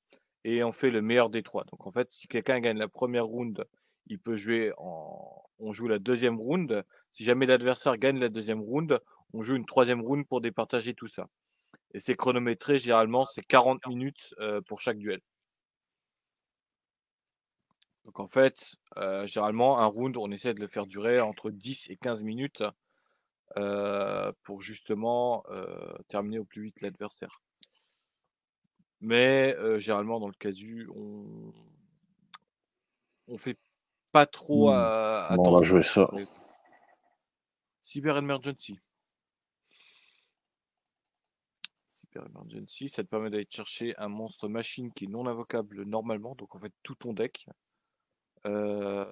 et on fait le meilleur des trois. Donc en fait, si quelqu'un gagne la première round, il peut jouer on joue la deuxième round. Si jamais l'adversaire gagne la deuxième round, on joue une troisième round pour départager tout ça. Et c'est chronométré, généralement, c'est 40 minutes pour chaque duel. Donc en fait, généralement, un round, on essaie de le faire durer entre 10 et 15 minutes pour justement terminer au plus vite l'adversaire. Mais généralement, dans le casu, on fait pas trop hmm. Bon, on va attention jouer ça. sur les trucs. Cyber Emergency. Super Emergency, ça te permet d'aller chercher un monstre machine qui est non invocable normalement, donc en fait tout ton deck. Ouais.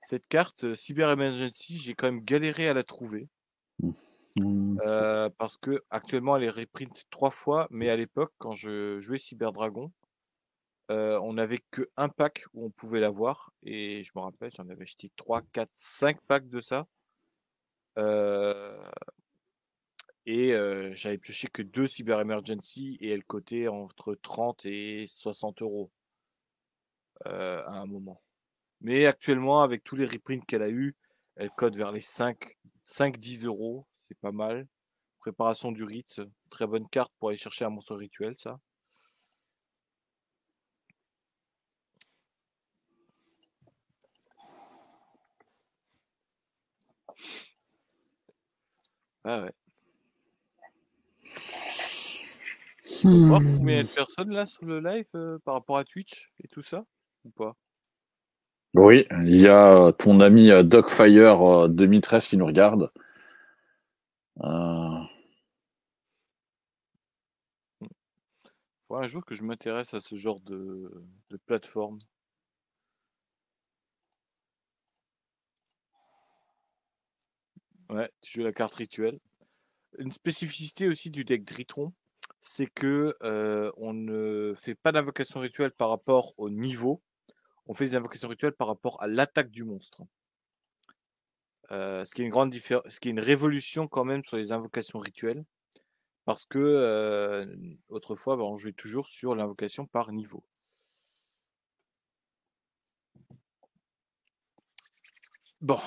Cette carte, Cyber Emergency, j'ai quand même galéré à la trouver. Mmh. Parce que actuellement elle est reprint 3 fois, mais à l'époque, quand je jouais Cyber Dragon, on n'avait qu'1 pack où on pouvait l'avoir et je me rappelle, j'en avais acheté 3, 4, 5 packs de ça. Heu j'avais pioché que 2 Cyber Emergency et elle cotait entre 30 et 60 à un moment. Mais actuellement, avec tous les reprints qu'elle a eu, elle cote vers les 5-10 €. C'est pas mal. Préparation du rite, très bonne carte pour aller chercher un monstre rituel, ça. Ah ouais. On peut voir combien il y a de personnes là sur le live par rapport à Twitch et tout ça? Ou pas? Oui, il y a ton ami Dogfire 2013 qui nous regarde. Euh, Faudra un jour que je m'intéresse à ce genre de plateforme. Ouais, tu joues la carte rituelle. Une spécificité aussi du deck Dritron, c'est que, on ne fait pas d'invocation rituelle par rapport au niveau, on fait des invocations rituelles par rapport à l'attaque du monstre. Ce qui est ce qui est une révolution quand même sur les invocations rituelles parce que, autrefois, bah, on jouait toujours sur l'invocation par niveau. Bon,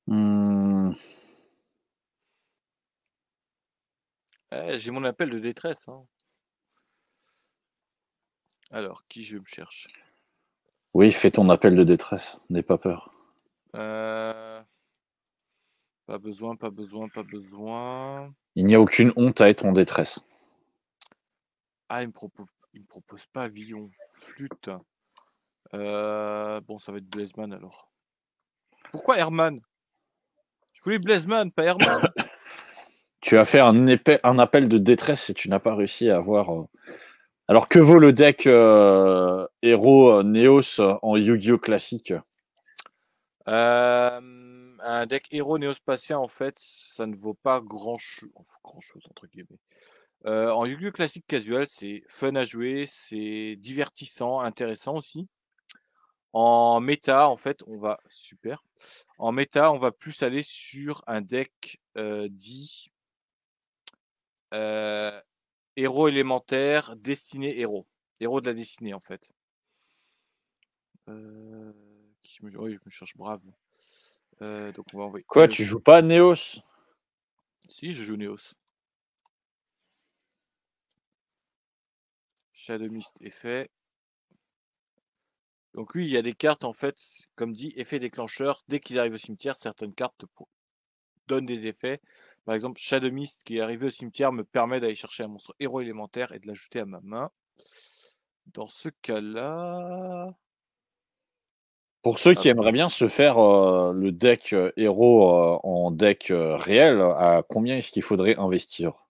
hmm, j'ai mon appel de détresse, hein. Alors, qui je me cherche? oui, fais ton appel de détresse, n'aie pas peur. Heu, pas besoin, pas besoin, pas besoin. Il n'y a aucune honte à être en détresse. Ah, il me propose pas Villon. Flûte. Bon, ça va être Blazeman alors. Pourquoi Herman? Je voulais Blazeman, pas Herman. Tu as fait un appel de détresse et tu n'as pas réussi à avoir. Alors, que vaut le deck héros Neos en Yu-Gi-Oh classique? Un deck héros néospatien, en fait, ça ne vaut pas grand-chose, entre guillemets. En Yu-Gi-Oh! Classique casual, c'est fun à jouer, c'est divertissant, intéressant aussi. En méta, en fait, super. En méta, on va plus aller sur un deck, dit, heu, héros élémentaire, destiné héros. Héros de la destinée, en fait. Heu, oui, je me cherche Brave. Donc on va envoyer Quoi, Neos. tu joues pas à Neos? Si, je joue Neos. Shadow Mist est fait. Donc oui, il y a des cartes, en fait, comme dit, effet déclencheur. Dès qu'ils arrivent au cimetière, certaines cartes donnent des effets. Par exemple, Shadow Mist qui est arrivé au cimetière me permet d'aller chercher un monstre héros élémentaire et de l'ajouter à ma main. Dans ce cas-là. Pour ceux Ah, qui aimeraient bien se faire le deck héros en deck réel, à combien est-ce qu'il faudrait investir?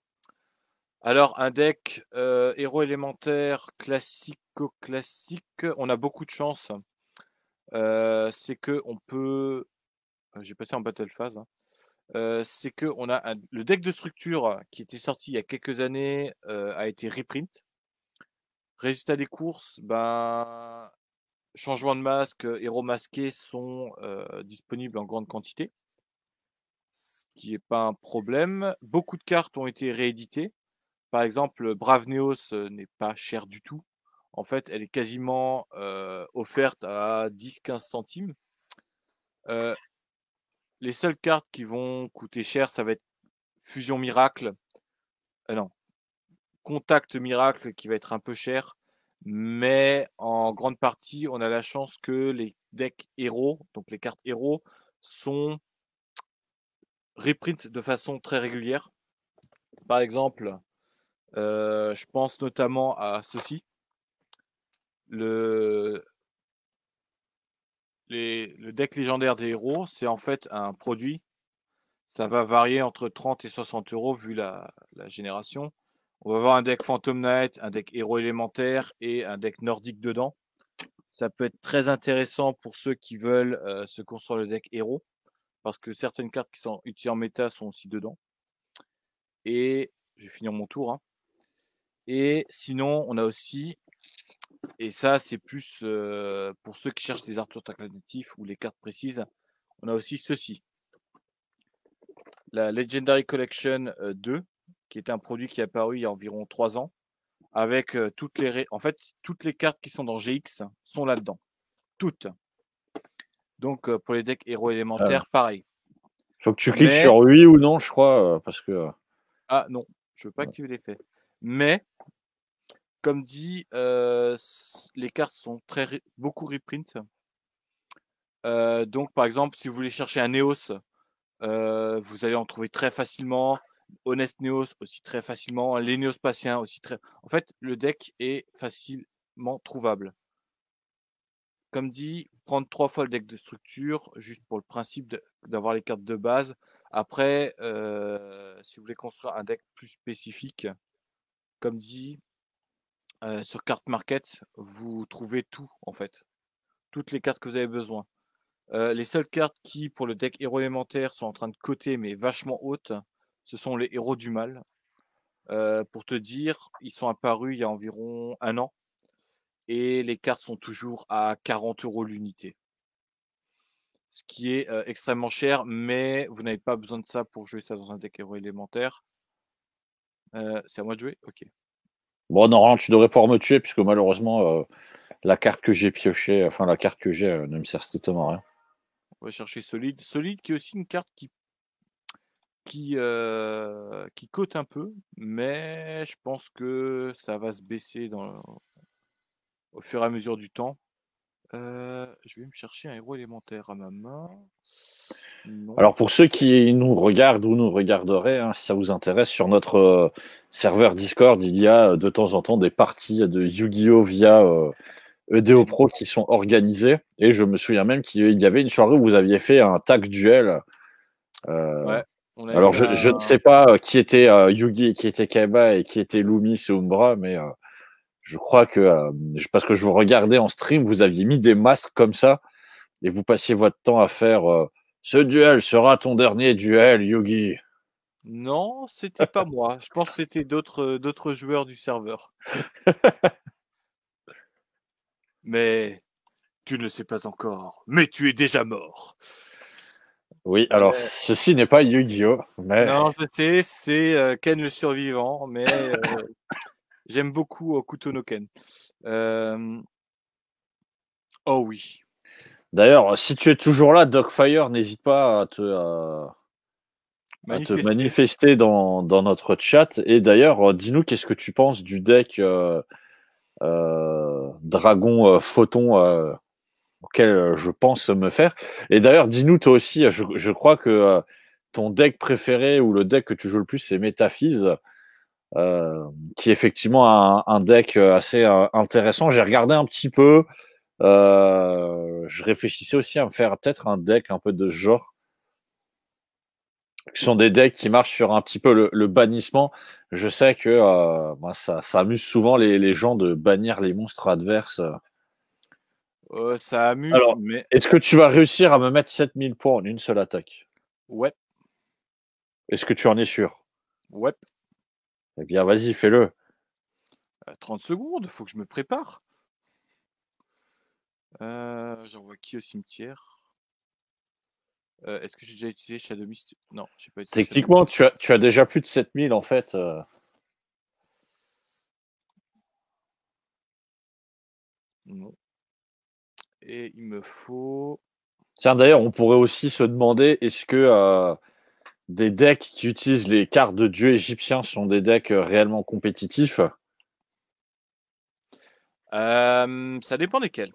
alors, un deck héros élémentaire classico-classique, on a beaucoup de chance. C'est que on peut. J'ai passé en battle phase, hein. C'est que on a le deck de structure qui était sorti il y a quelques années a été reprint. Résultat des courses, ben, changement de masque, héros masqués sont disponibles en grande quantité, ce qui est pas un problème. Beaucoup de cartes ont été rééditées. Par exemple, Brave Neos n'est pas cher du tout. En fait, elle est quasiment offerte à 10-15 centimes. Euh, les seules cartes qui vont coûter cher, ça va être Fusion Miracle. Non, Contact Miracle qui va être un peu cher. Mais en grande partie, on a la chance que les decks héros, donc les cartes héros, sont reprint de façon très régulière. Par exemple, Je pense notamment à ceci. Le le deck légendaire des héros, c'est en fait un produit. Ça va varier entre 30 et 60 € vu la génération. On va avoir un deck Phantom Knight, un deck héros élémentaire et un deck nordique dedans. Ça peut être très intéressant pour ceux qui veulent, se construire le deck héros, parce que certaines cartes qui sont utilisées en méta sont aussi dedans. Et je vais finir mon tour, hein. Et sinon, on a aussi, et ça c'est plus, pour ceux qui cherchent des artworks alternatifs ou les cartes précises, on a aussi ceci. La Legendary Collection 2, qui est un produit qui est apparu il y a environ 3 ans, avec en fait, toutes les cartes qui sont dans GX sont là-dedans. Toutes. Donc, pour les decks héros élémentaires, pareil. Faut que tu cliques Mais, sur oui ou non, je crois, parce que. ah non, je veux pas activer l'effet. Mais, comme dit, les cartes sont beaucoup reprint. Donc, par exemple, si vous voulez chercher un Neos, vous allez en trouver très facilement. Honest Neos aussi très facilement. Les Néospatiens aussi très. En fait, le deck est facilement trouvable. Comme dit, prendre 3 fois le deck de structure, juste pour le principe d'avoir les cartes de base. Après, si vous voulez construire un deck plus spécifique, comme dit, sur Card Market, vous trouvez tout en fait. Toutes les cartes que vous avez besoin. Les seules cartes qui, pour le deck héros élémentaire, sont en train de coter, mais vachement hautes, ce sont les héros du mal. Pour te dire, ils sont apparus il y a environ 1 an. Et les cartes sont toujours à 40 € l'unité. Ce qui est extrêmement cher, mais vous n'avez pas besoin de ça pour jouer ça dans un deck héros élémentaire. C'est à moi de jouer? Ok. Bon, normalement, tu devrais pouvoir me tuer, puisque malheureusement, la carte que j'ai piochée, enfin, la carte que j'ai ne me sert strictement à rien. On va chercher Solide. Solide qui est aussi une carte qui cote un peu, mais je pense que ça va se baisser au fur et à mesure du temps. Je vais me chercher un héros élémentaire à ma main. Non. Alors, pour ceux qui nous regardent ou nous regarderaient, hein, si ça vous intéresse, sur notre serveur Discord, il y a de temps en temps des parties de Yu-Gi-Oh! Via EDO Pro qui sont organisées. Et je me souviens même qu'il y avait une soirée où vous aviez fait un tag duel. Ouais, on avait Alors, fait je ne un. sais pas qui était Yugi, qui était Kaiba et qui était Loomis et Umbra, mais je crois que, parce que je vous regardais en stream, vous aviez mis des masques comme ça et vous passiez votre temps à faire ce duel sera ton dernier duel, Yugi. Non, c'était pas moi. Je pense que c'était d'autres joueurs du serveur. Mais tu ne le sais pas encore, mais tu es déjà mort. Oui, alors Mais ceci n'est pas Yu-Gi-Oh! Mais non, je sais, c'est Ken le survivant, mais j'aime beaucoup Hokuto no Ken. Oh oui. d'ailleurs, si tu es toujours là, Dogfire, n'hésite pas à te Manifester. manifester dans notre chat. Et d'ailleurs, dis-nous qu'est-ce que tu penses du deck Dragon Photon auquel je pense me faire. Et d'ailleurs, dis-nous toi aussi, je crois que ton deck préféré ou le deck que tu joues le plus, c'est Métaphys, qui est effectivement un deck assez intéressant. J'ai regardé un petit peu. Je réfléchissais aussi à me faire peut-être un deck un peu de ce genre. Ce sont des decks qui marchent sur un petit peu le bannissement. Je sais que ça amuse souvent les gens de bannir les monstres adverses. Ça amuse, Alors, mais est-ce que tu vas réussir à me mettre 7000 points en une seule attaque? ouais, Est-ce que tu en es sûr? ouais. Eh bien, vas-y, fais-le. 30 secondes, faut que je me prépare. J'envoie qui au cimetière? Est-ce que j'ai déjà utilisé Shadow Mist? Non, j'ai pas utilisé Shadow Techniquement, Mist. tu as déjà plus de 7000 en fait. Non. Et il me faut. Tiens, d'ailleurs, on pourrait aussi se demander est-ce que des decks qui utilisent les cartes de dieux égyptiens sont des decks réellement compétitifs? Ça dépend desquels.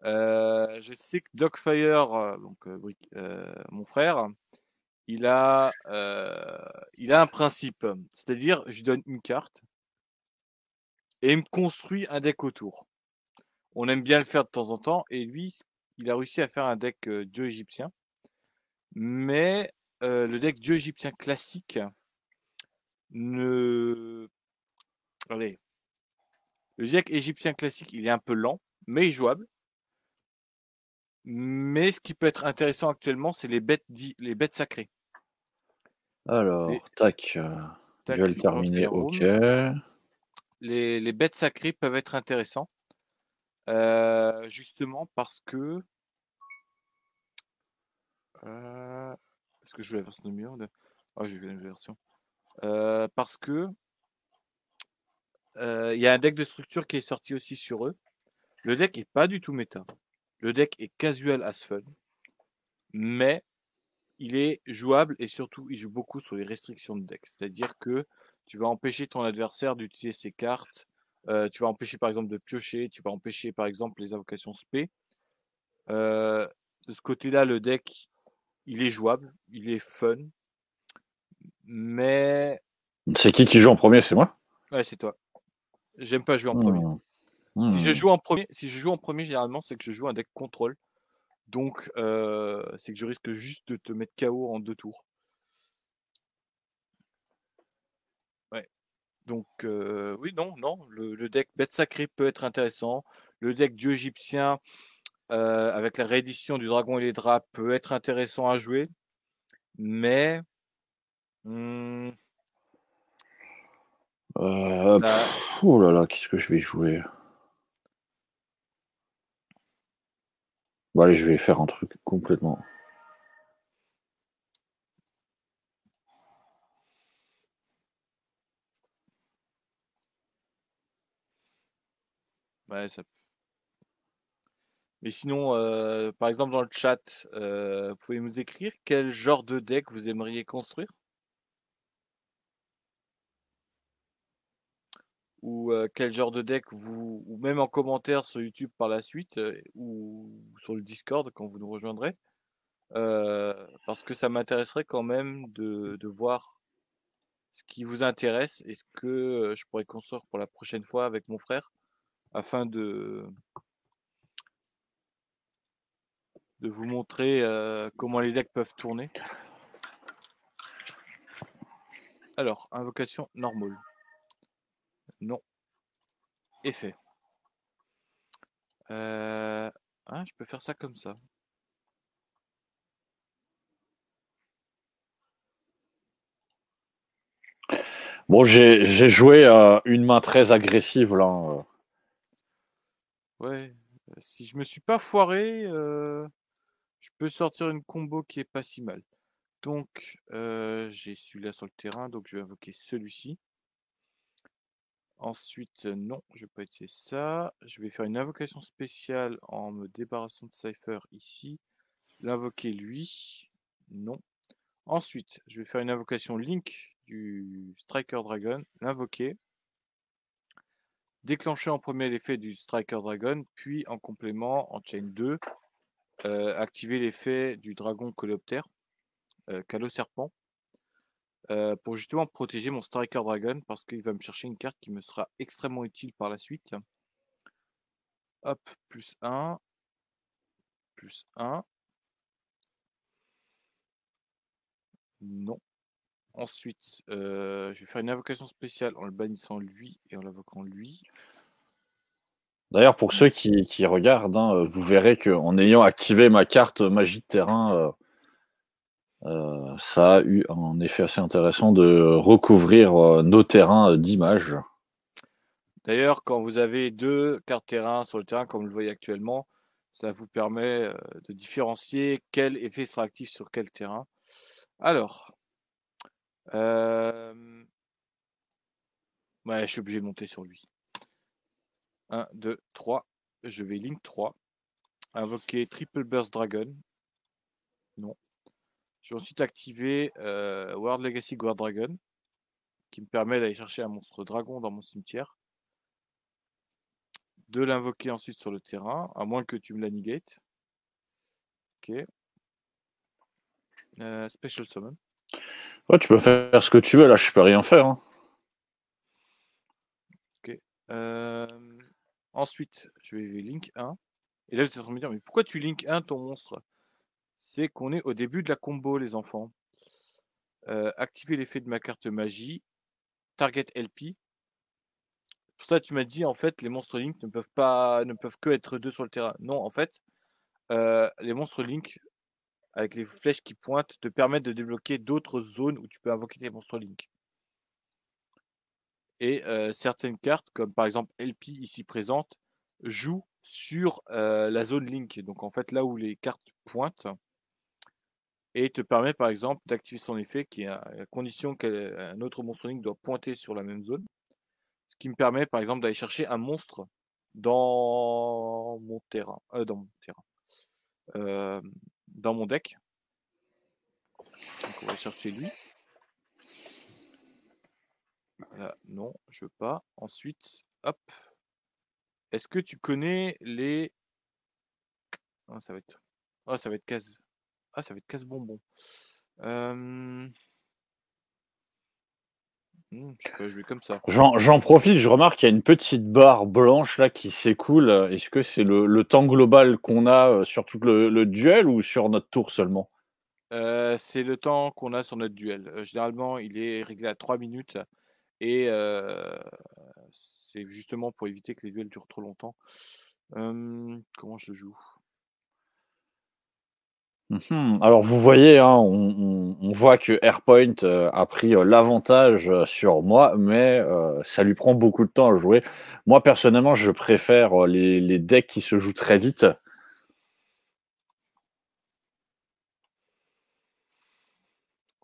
Je sais que Dogfire, donc mon frère, il a un principe. C'est-à-dire, je lui donne une carte et il me construit un deck autour. On aime bien le faire de temps en temps et lui, il a réussi à faire un deck dieu égyptien. Mais le deck dieu égyptien classique ne. Allez, le deck égyptien classique, il est un peu lent, mais jouable. Mais ce qui peut être intéressant actuellement, c'est les bêtes sacrées. Les, Alors, tac, duel tac, of terminé, ok. Herum. Les bêtes sacrées peuvent être intéressants. Justement parce que. Est-ce que je joue la version de mur de... Oh, je joue la version. Parce que il y a un deck de structure qui est sorti aussi sur eux. Le deck est pas du tout méta. Le deck est casual as fun. Mais il est jouable et surtout il joue beaucoup sur les restrictions de deck. C'est-à-dire que tu vas empêcher ton adversaire d'utiliser ses cartes. Tu vas empêcher par exemple de piocher. Tu vas empêcher par exemple les invocations spé. De ce côté-là, le deck, il est jouable, il est fun. Mais C'est qui joue en premier? C'est moi? ouais, c'est toi. J'aime pas jouer en premier. Hmm. Si je Hmm. joue en premier, généralement, c'est que je joue un deck contrôle. Donc, c'est que je risque juste de te mettre KO en 2 tours. Ouais. Donc, oui, non, le deck bête sacrée peut être intéressant. Le deck dieu égyptien, avec la réédition du dragon et les draps, peut être intéressant à jouer. Mais, mmh, ça Oh là là, qu'est-ce que je vais jouer? Bon, allez, je vais faire un truc complètement. ouais, ça mais sinon, par exemple dans le chat, vous pouvez nous écrire quel genre de deck vous aimeriez construire? Ou quel genre de deck vous ou même en commentaire sur YouTube par la suite, ou sur le Discord quand vous nous rejoindrez. Parce que ça m'intéresserait quand même de voir ce qui vous intéresse et ce que, je pourrais construire pour la prochaine fois avec mon frère afin de vous montrer, comment les decks peuvent tourner. Alors, invocation normale. Non. Effet. Je peux faire ça comme ça. Bon, j'ai joué une main très agressive là. Ouais, si je me suis pas foiré, je peux sortir une combo qui est pas si mal. Donc, j'ai celui-là sur le terrain, donc je vais invoquer celui-ci. Ensuite, non, je vais pas utiliser ça. Je vais faire une invocation spéciale en me débarrassant de Cypher ici. L'invoquer lui. Non. Ensuite, je vais faire une invocation Link du Striker Dragon. L'invoquer. Déclencher en premier l'effet du Striker Dragon, puis en complément, en chain 2, activer l'effet du Dragon Coléoptère, Calo Serpent, pour justement protéger mon Striker Dragon, parce qu'il va me chercher une carte qui me sera extrêmement utile par la suite. Hop, plus 1, plus 1. Non. Ensuite, je vais faire une invocation spéciale en le bannissant lui et en l'invoquant lui. D'ailleurs, pour ceux qui regardent, hein, vous verrez qu'en ayant activé ma carte magie de terrain, ça a eu un effet assez intéressant de recouvrir nos terrains d'images. D'ailleurs, quand vous avez 2 cartes terrain sur le terrain, comme vous le voyez actuellement, ça vous permet de différencier quel effet sera actif sur quel terrain. Alors, ouais, je suis obligé de monter sur lui. 1, 2, 3. Je vais Link 3. Invoquer Triple Burst Dragon. Non. Je vais ensuite activer World Legacy Guard Dragon, qui me permet d'aller chercher un monstre dragon dans mon cimetière. De l'invoquer ensuite sur le terrain, à moins que tu me la negate. Ok. Special Summon. Ouais, tu peux faire ce que tu veux, là, je peux rien faire. Hein. Ok. Ensuite, je vais link 1. Et là, vous êtes en train de me dire, mais pourquoi tu link 1 ton monstre? C'est qu'on est au début de la combo, les enfants. Activer l'effet de ma carte magie. Target LP. Pour ça, tu m'as dit, en fait, les monstres Link ne peuvent que être 2 sur le terrain. Non, en fait, les monstres Link, avec les flèches qui pointent, te permettent de débloquer d'autres zones où tu peux invoquer tes monstres Link. Et certaines cartes, comme par exemple LP ici présente, jouent sur la zone Link. Donc en fait, là où les cartes pointent, et te permet par exemple d'activer son effet qui est à condition qu'un autre monstre Link doit pointer sur la même zone. Ce qui me permet par exemple d'aller chercher un monstre dans mon terrain. Dans mon deck. Donc on va chercher lui. Là, non, je veux pas. Ensuite, hop. Est-ce que tu connais les. Ah, ça va être. Ah, ça va être casse. Ah, ça va être casse-bonbon. Je peux jouer comme ça. J'en profite, je remarque qu'il y a une petite barre blanche là qui s'écoule. Est-ce que c'est le temps global qu'on a sur tout le duel ou sur notre tour seulement? C'est le temps qu'on a sur notre duel. Généralement, il est réglé à 3 minutes et c'est justement pour éviter que les duels durent trop longtemps. Comment je joue? Alors vous voyez, hein, on voit que Airpoint a pris l'avantage sur moi, mais ça lui prend beaucoup de temps à jouer. Moi personnellement, je préfère les decks qui se jouent très vite.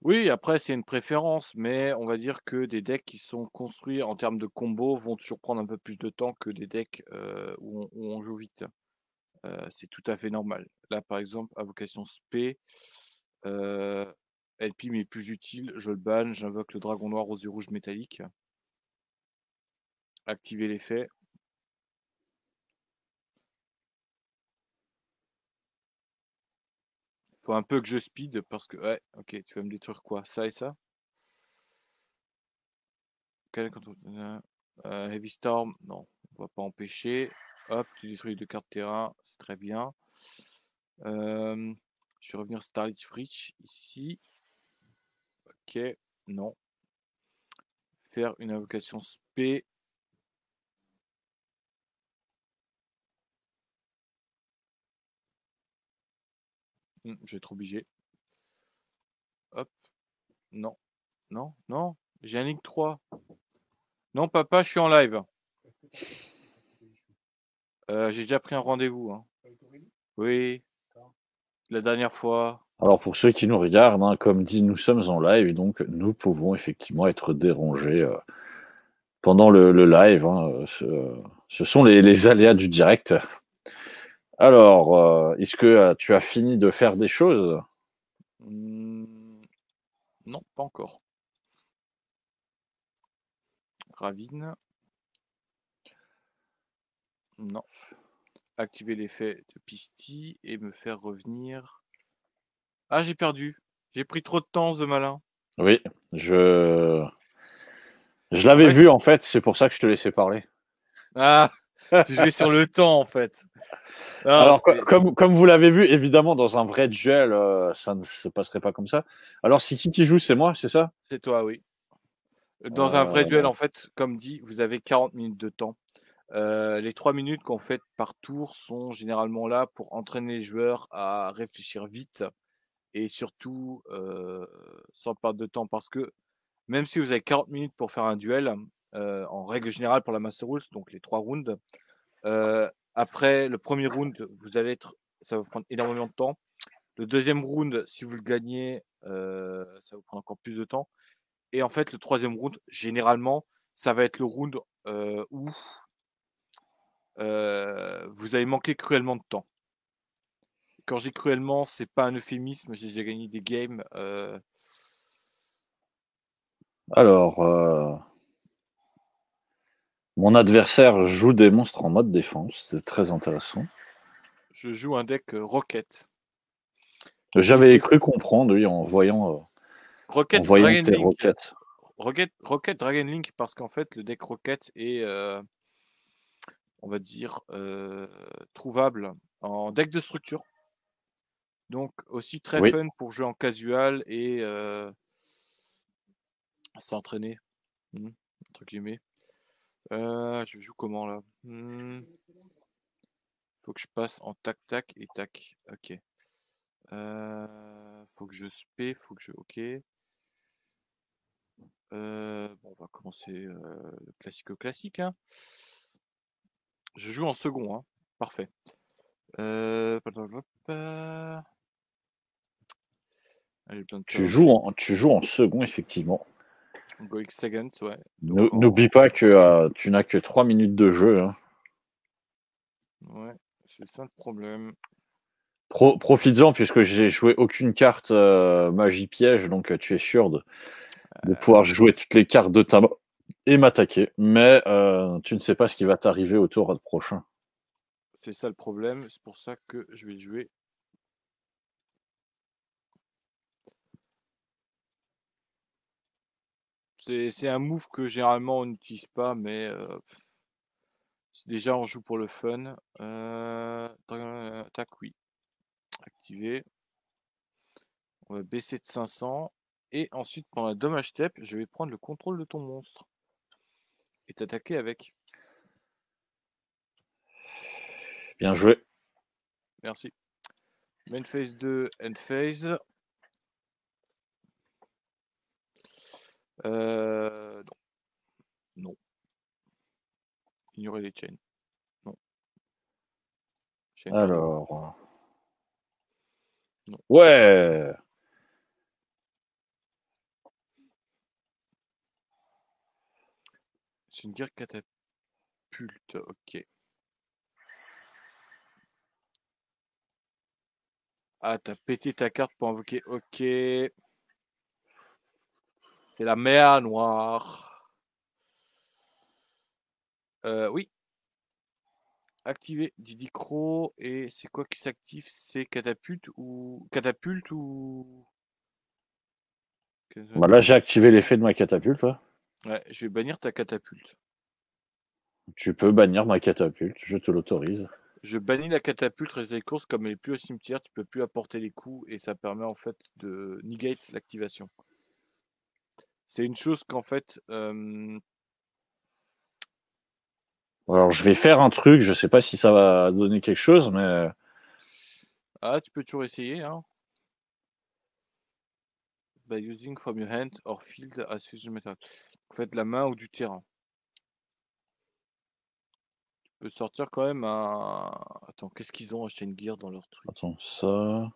Oui, après, c'est une préférence, mais on va dire que des decks qui sont construits en termes de combo vont toujours prendre un peu plus de temps que des decks où on joue vite. C'est tout à fait normal. Là, par exemple, invocation spé, LP m'est plus utile, je le banne, j'invoque le dragon noir aux yeux rouges métalliques. Activer l'effet. Faut un peu que je speed parce que. Ouais, ok, tu vas me détruire quoi? Ça et ça? Heavy Storm, non, on va pas empêcher. Hop, tu détruis 2 cartes terrain, c'est très bien. Je vais revenir Starlight Fritch ici. Ok, non. Faire une invocation spé. Je vais être obligé. Hop, non, non, non. J'ai un Link 3. Non, papa, je suis en live. J'ai déjà pris un rendez-vous. Hein. Oui, la dernière fois. Alors pour ceux qui nous regardent, hein, comme dit, nous sommes en live, donc nous pouvons effectivement être dérangés pendant le live. Hein, ce sont les aléas du direct. Alors, est-ce que tu as fini de faire des choses? Non, pas encore. Ravine. Non. Activer l'effet de Pisty et me faire revenir. Ah, j'ai perdu. J'ai pris trop de temps, ce malin. Oui, je l'avais Ouais. vu en fait, c'est pour ça que je te laissais parler. Ah, tu jouais sur le temps, en fait. Non, Alors, comme vous l'avez vu, évidemment, dans un vrai duel, ça ne se passerait pas comme ça. Alors, c'est qui joue? C'est moi, c'est ça? c'est toi, oui. Dans un vrai duel, Euh, en fait, comme dit, vous avez 40 minutes de temps. Les 3 minutes qu'on fait par tour sont généralement là pour entraîner les joueurs à réfléchir vite et surtout sans perdre de temps. Parce que même si vous avez 40 minutes pour faire un duel, en règle générale pour la Master Rules, donc les 3 rounds, après le premier round, ça va vous prendre énormément de temps. Le deuxième round, si vous le gagnez, ça va vous prendre encore plus de temps. Et en fait, le troisième round, généralement, ça va être le round où vous avez manqué cruellement de temps. Quand je dis cruellement, c'est pas un euphémisme, j'ai déjà gagné des games. alors, mon adversaire joue des monstres en mode défense, c'est très intéressant. Je joue un deck Rocket J'avais cru comprendre, oui, en voyant Dragon tes Link. roquettes. Rocket Dragon Link, parce qu'en fait, le deck Rocket est, on va dire, trouvable en deck de structure. Donc aussi très Oui. fun pour jouer en casual et s'entraîner, entre guillemets. Je joue comment là? Faut que je passe en tac tac et tac. Ok. Faut que je spé, faut que je. Ok. Bon, on va commencer le classique, hein. Je joue en second, hein. Parfait. Allez, plein de Tu top. joues en second, effectivement. Going second, ouais. Donc N'oublie pas que tu n'as que 3 minutes de jeu. Hein. ouais, c'est ça le problème. Profites-en, puisque j'ai joué aucune carte magie piège, donc tu es sûr de pouvoir jouer toutes les cartes de ta main et m'attaquer. Mais tu ne sais pas ce qui va t'arriver au tour prochain. C'est ça le problème, c'est pour ça que je vais jouer. C'est un move que généralement on n'utilise pas, mais déjà on joue pour le fun. Tac, oui. Activé. On va baisser de 500. Et ensuite, pendant la dommage step, je vais prendre le contrôle de ton monstre. Et t'attaquer avec. Bien joué. Merci. Main phase 2, end phase. Non. Non. Ignorer les chains. Non. Chain Alors. non. Ouais. C'est une guerre catapulte. Ok. Ah, t'as pété ta carte pour invoquer. Ok. C'est la mer noire. Oui. Activé Didi Crow. Et c'est quoi qui s'active? C'est catapulte ou. Catapulte ou. Bah là, j'ai activé l'effet de ma catapulte. Ouais. Ouais, je vais bannir ta catapulte. Tu peux bannir ma catapulte, je te l'autorise. Je bannis la catapulte, résultat des courses, comme elle est plus au cimetière, tu peux plus apporter les coups et ça permet en fait de negate l'activation. C'est une chose qu'en fait. Alors, je vais faire un truc, je sais pas si ça va donner quelque chose, mais. Ah, tu peux toujours essayer, hein. By using from your hand or field as fusion metal. En fait, la main ou du terrain. Tu peux sortir quand même un. Attends, qu'est-ce qu'ils ont à Chain Gear dans leur truc? Attends, ça.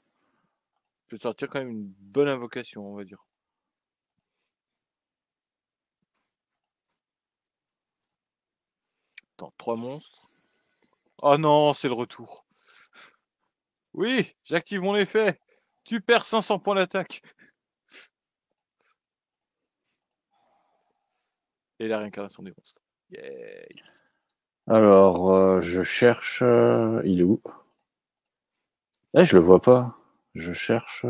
Tu peux sortir quand même une bonne invocation, on va dire. Attends, 3 monstres. Oh non, c'est le retour. Oui, j'active mon effet. Tu perds 500 points d'attaque. Et la réincarnation des monstres. Yeah. Alors, je cherche. Il est où? Eh, je le vois pas. Je cherche.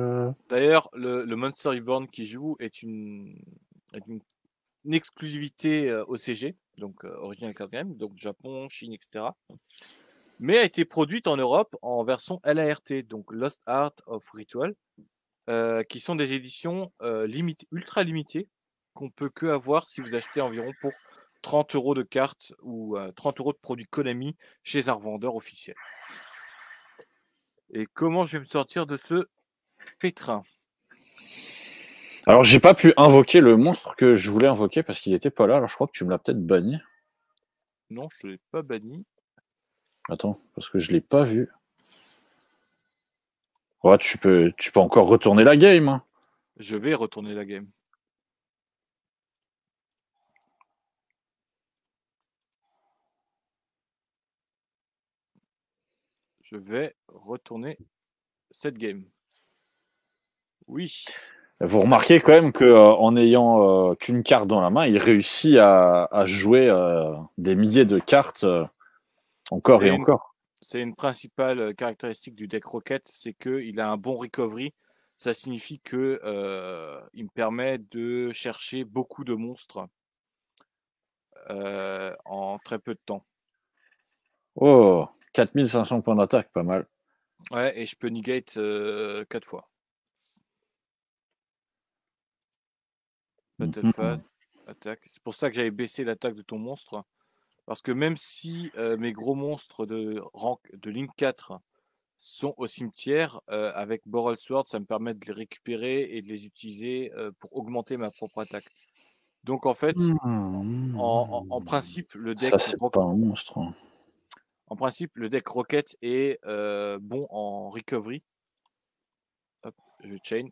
D'ailleurs, le Monster Reborn qui joue est une exclusivité OCG, donc Original Card Game, donc Japon, Chine, etc. Mais a été produite en Europe en version LART, donc Lost Art of Ritual, qui sont des éditions ultra limitées qu'on peut que avoir si vous achetez environ pour 30 € de cartes ou 30 € de produits Konami chez un revendeur officiel. Et comment je vais me sortir de ce pétrin? Alors, j'ai pas pu invoquer le monstre que je voulais invoquer parce qu'il était pas là. Alors, je crois que tu me l'as peut-être banni. Non, je ne l'ai pas banni. Attends, parce que je l'ai pas vu. Ouais, tu peux encore retourner la game. Hein. Je vais retourner la game. Je vais retourner cette game. Oui. Vous remarquez quand même qu'en n'ayant qu'une carte dans la main, il réussit à jouer des milliers de cartes encore et encore. C'est une principale caractéristique du deck Rocket, c'est qu'il a un bon recovery. Ça signifie que il me permet de chercher beaucoup de monstres en très peu de temps. Oh, 4500 points d'attaque, pas mal. Ouais, et je peux negate 4 fois. Battle phase, attaque. C'est pour ça que j'avais baissé l'attaque de ton monstre. Parce que même si mes gros monstres de Link 4 sont au cimetière, avec Boral Sword, ça me permet de les récupérer et de les utiliser pour augmenter ma propre attaque. Donc en fait, en principe, Ça, c'est pas un monstre. Hein. En principe, le deck Rocket est bon en recovery. Hop, je chain.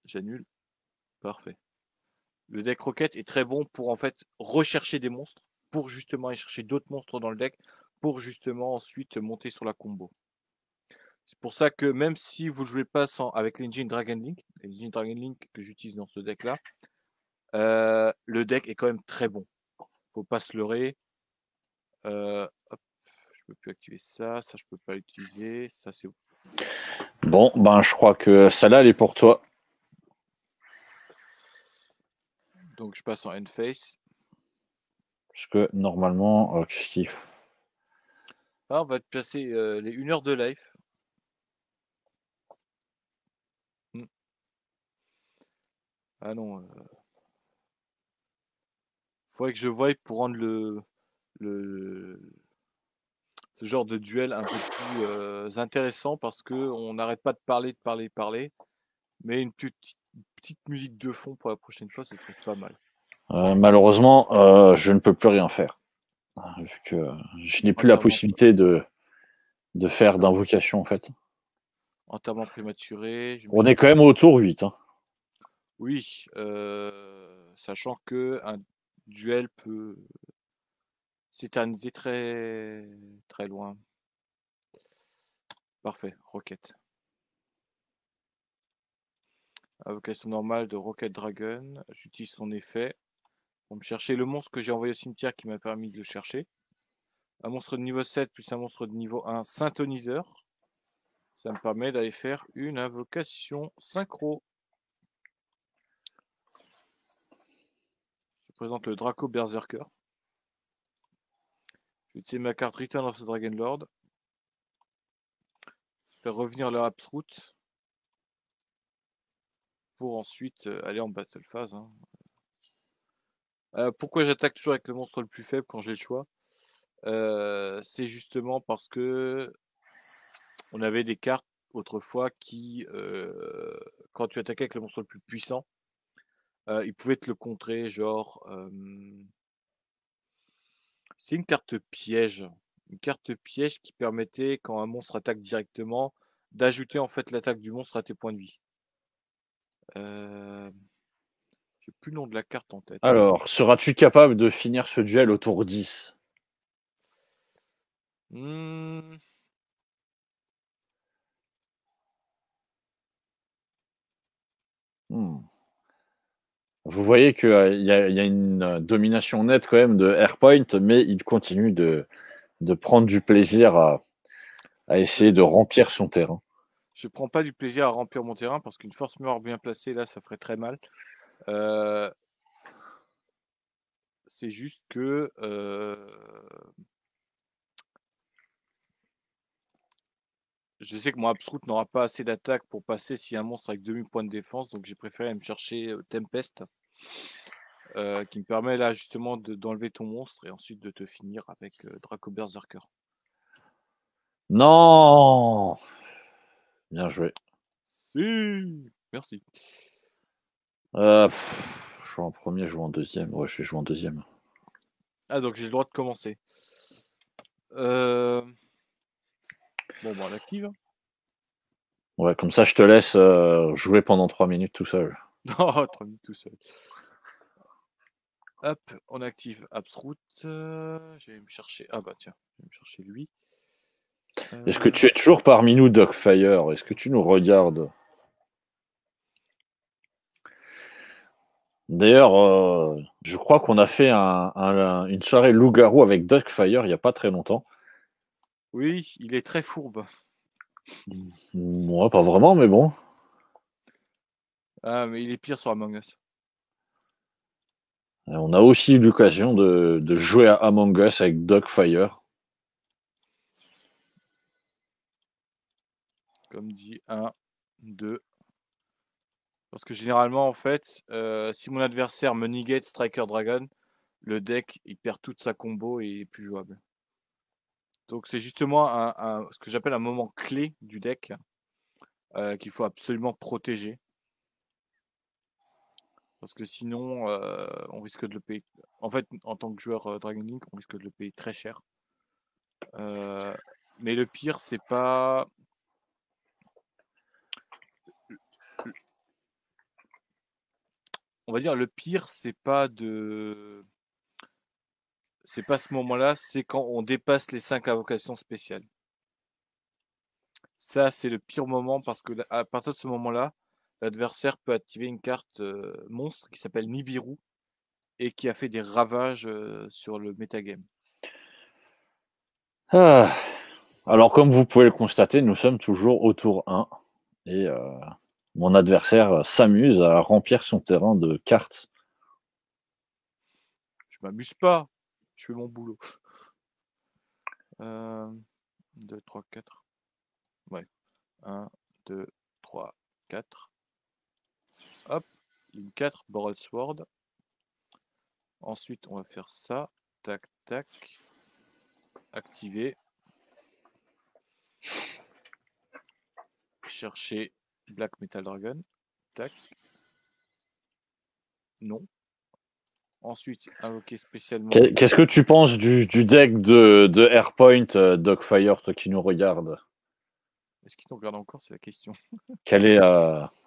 J'annule. Parfait. Le deck Rocket est très bon pour en fait rechercher des monstres, pour justement aller chercher d'autres monstres dans le deck, pour justement ensuite monter sur la combo. C'est pour ça que même si vous ne jouez pas avec l'engine Dragon Link que j'utilise dans ce deck-là, le deck est quand même très bon. Faut pas se leurrer. Hop, je peux plus activer ça, ça je peux pas l'utiliser, ça c'est Bon, ben je crois que celle-là, elle est pour toi. donc je passe en end phase. Parce que normalement, Ah, on va te placer les 1 heure de life. Ah non. Faudrait que je voie pour rendre ce genre de duel un peu plus intéressant parce que on n'arrête pas de parler. Mais une petite musique de fond pour la prochaine fois, ce serait pas mal. malheureusement, je ne peux plus rien faire. Vu que je n'ai plus la Enterrement, possibilité de faire d'invocation en fait. enterrement prématuré. On est quand même au tour 8. Hein. Oui, sachant que un duel peut s'éterniser très très loin. Parfait, Rocket. Invocation normale de Rocket Dragon. J'utilise son effet pour me chercher le monstre que j'ai envoyé au cimetière qui m'a permis de le chercher. Un monstre de niveau 7 plus un monstre de niveau 1 synthoniseur. Ça me permet d'aller faire une invocation synchro. Je présente le Draco Berserker. Je vais utiliser ma carte Return of the Dragon Lord. Faire revenir le Absroot. Pour ensuite aller en battle phase. Hein. Pourquoi j'attaque toujours avec le monstre le plus faible quand j'ai le choix? C'est justement parce que on avait des cartes autrefois qui, quand tu attaquais avec le monstre le plus puissant, il pouvait te le contrer, genre. C'est une carte piège. Une carte piège qui permettait, quand un monstre attaque directement, d'ajouter en fait l'attaque du monstre à tes points de vie. J'ai plus le nom de la carte en tête. Alors, seras-tu capable de finir ce duel au tour 10? Hmm. Vous voyez qu'il y a une domination nette quand même de Airpoint, mais il continue de prendre du plaisir à essayer de remplir son terrain. Je prends pas du plaisir à remplir mon terrain parce qu'une force mémoire bien placée, là, ça ferait très mal. C'est juste que je sais que mon Absolute n'aura pas assez d'attaque pour passer si un monstre avec demi-point de défense, donc j'ai préféré me chercher Tempest, qui me permet là justement d'enlever ton monstre et ensuite de te finir avec Draco Berserker. Non! Bien joué. Si, merci. Je joue en premier, je joue en deuxième. Ouais, je vais jouer en deuxième. Ah, donc j'ai le droit de commencer. Bon, on l'active. Hein. Ouais, comme ça, je te laisse jouer pendant 3 minutes tout seul. Non, 3 minutes tout seul. Hop, on active Absolute. Je vais me chercher. Ah bah tiens, je vais me chercher lui. Est-ce que tu es toujours parmi nous, Dogfire? Est-ce que tu nous regardes? D'ailleurs, je crois qu'on a fait une soirée loup-garou avec Duskfire il n'y a pas très longtemps. Oui, il est très fourbe. Moi, pas vraiment, mais bon. Ah, mais il est pire sur Among Us. On a aussi eu l'occasion de jouer à Among Us avec Duskfire. Comme dit, 1, 2. Parce que généralement, en fait, si mon adversaire me negate Striker Dragon, le deck, il perd toute sa combo et est plus jouable. Donc c'est justement ce que j'appelle un moment clé du deck qu'il faut absolument protéger. Parce que sinon, on risque de le payer. En fait, en tant que joueur Dragon Link, on risque de le payer très cher. Mais le pire, c'est pas. On va dire, le pire, c'est pas de. C'est pas ce moment-là, c'est quand on dépasse les 5 invocations spéciales. Ça, c'est le pire moment parce que à partir de ce moment-là, l'adversaire peut activer une carte monstre qui s'appelle Nibiru et qui a fait des ravages sur le metagame. Ah. Alors, comme vous pouvez le constater, nous sommes toujours au tour 1. Et mon adversaire s'amuse à remplir son terrain de cartes. Je m'amuse pas, je fais mon boulot. 2, 3, 4. Ouais. 1, 2, 3, 4. Hop, une 4, Borrowed Sword. Ensuite, on va faire ça. Tac, tac. Activer. Chercher Black Metal Dragon. Tac. Non. Ensuite, invoquer spécialement. Qu'est-ce que tu penses du deck de Airpoint, Dogfire, toi qui nous regardes? Est-ce qu'il nous regarde encore? C'est la question. Quel est,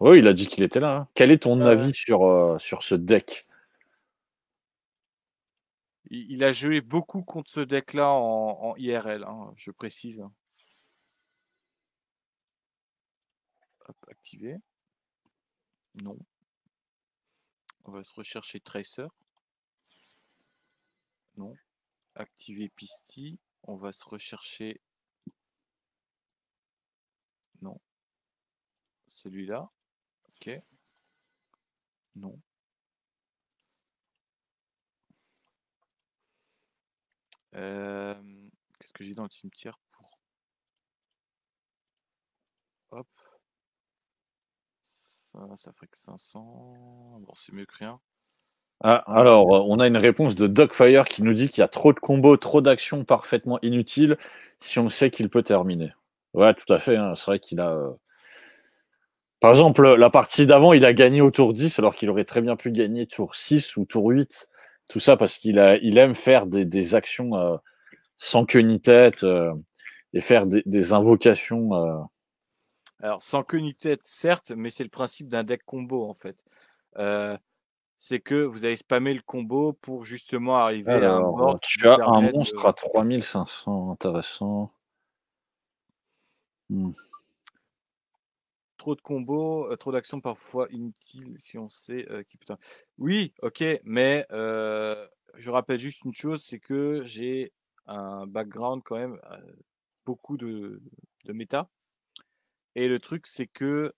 Oui, il a dit qu'il était là, hein. Quel est ton Ouais. avis sur ce deck? Il a joué beaucoup contre ce deck-là en IRL, hein, je précise. Hop, activer. Non. On va se rechercher Tracer. Non. Activer Pisty. On va se rechercher. Non. Celui-là. Ok. Non. Qu'est-ce que j'ai dans le cimetière pour. Hop. Ça ferait que 500. Bon, c'est mieux que rien. Ah, alors, on a une réponse de Dogfire qui nous dit qu'il y a trop de combos, trop d'actions parfaitement inutiles si on sait qu'il peut terminer. Ouais, tout à fait, hein. C'est vrai qu'il a. Par exemple, la partie d'avant, il a gagné au tour 10 alors qu'il aurait très bien pu gagner tour 6 ou tour 8. Tout ça parce il aime faire des actions sans queue ni tête et faire des invocations. Alors, sans queue ni tête, certes, mais c'est le principe d'un deck combo en fait. Euh, c'est que vous allez spammer le combo pour justement arriver à un Alors, board qui tu vous as un permet monstre de. à 3500, intéressant. Hmm. Trop de combos, trop d'actions parfois inutiles si on sait qui putain. Oui, ok, mais je rappelle juste une chose, c'est que j'ai un background quand même beaucoup de méta. Et le truc, c'est que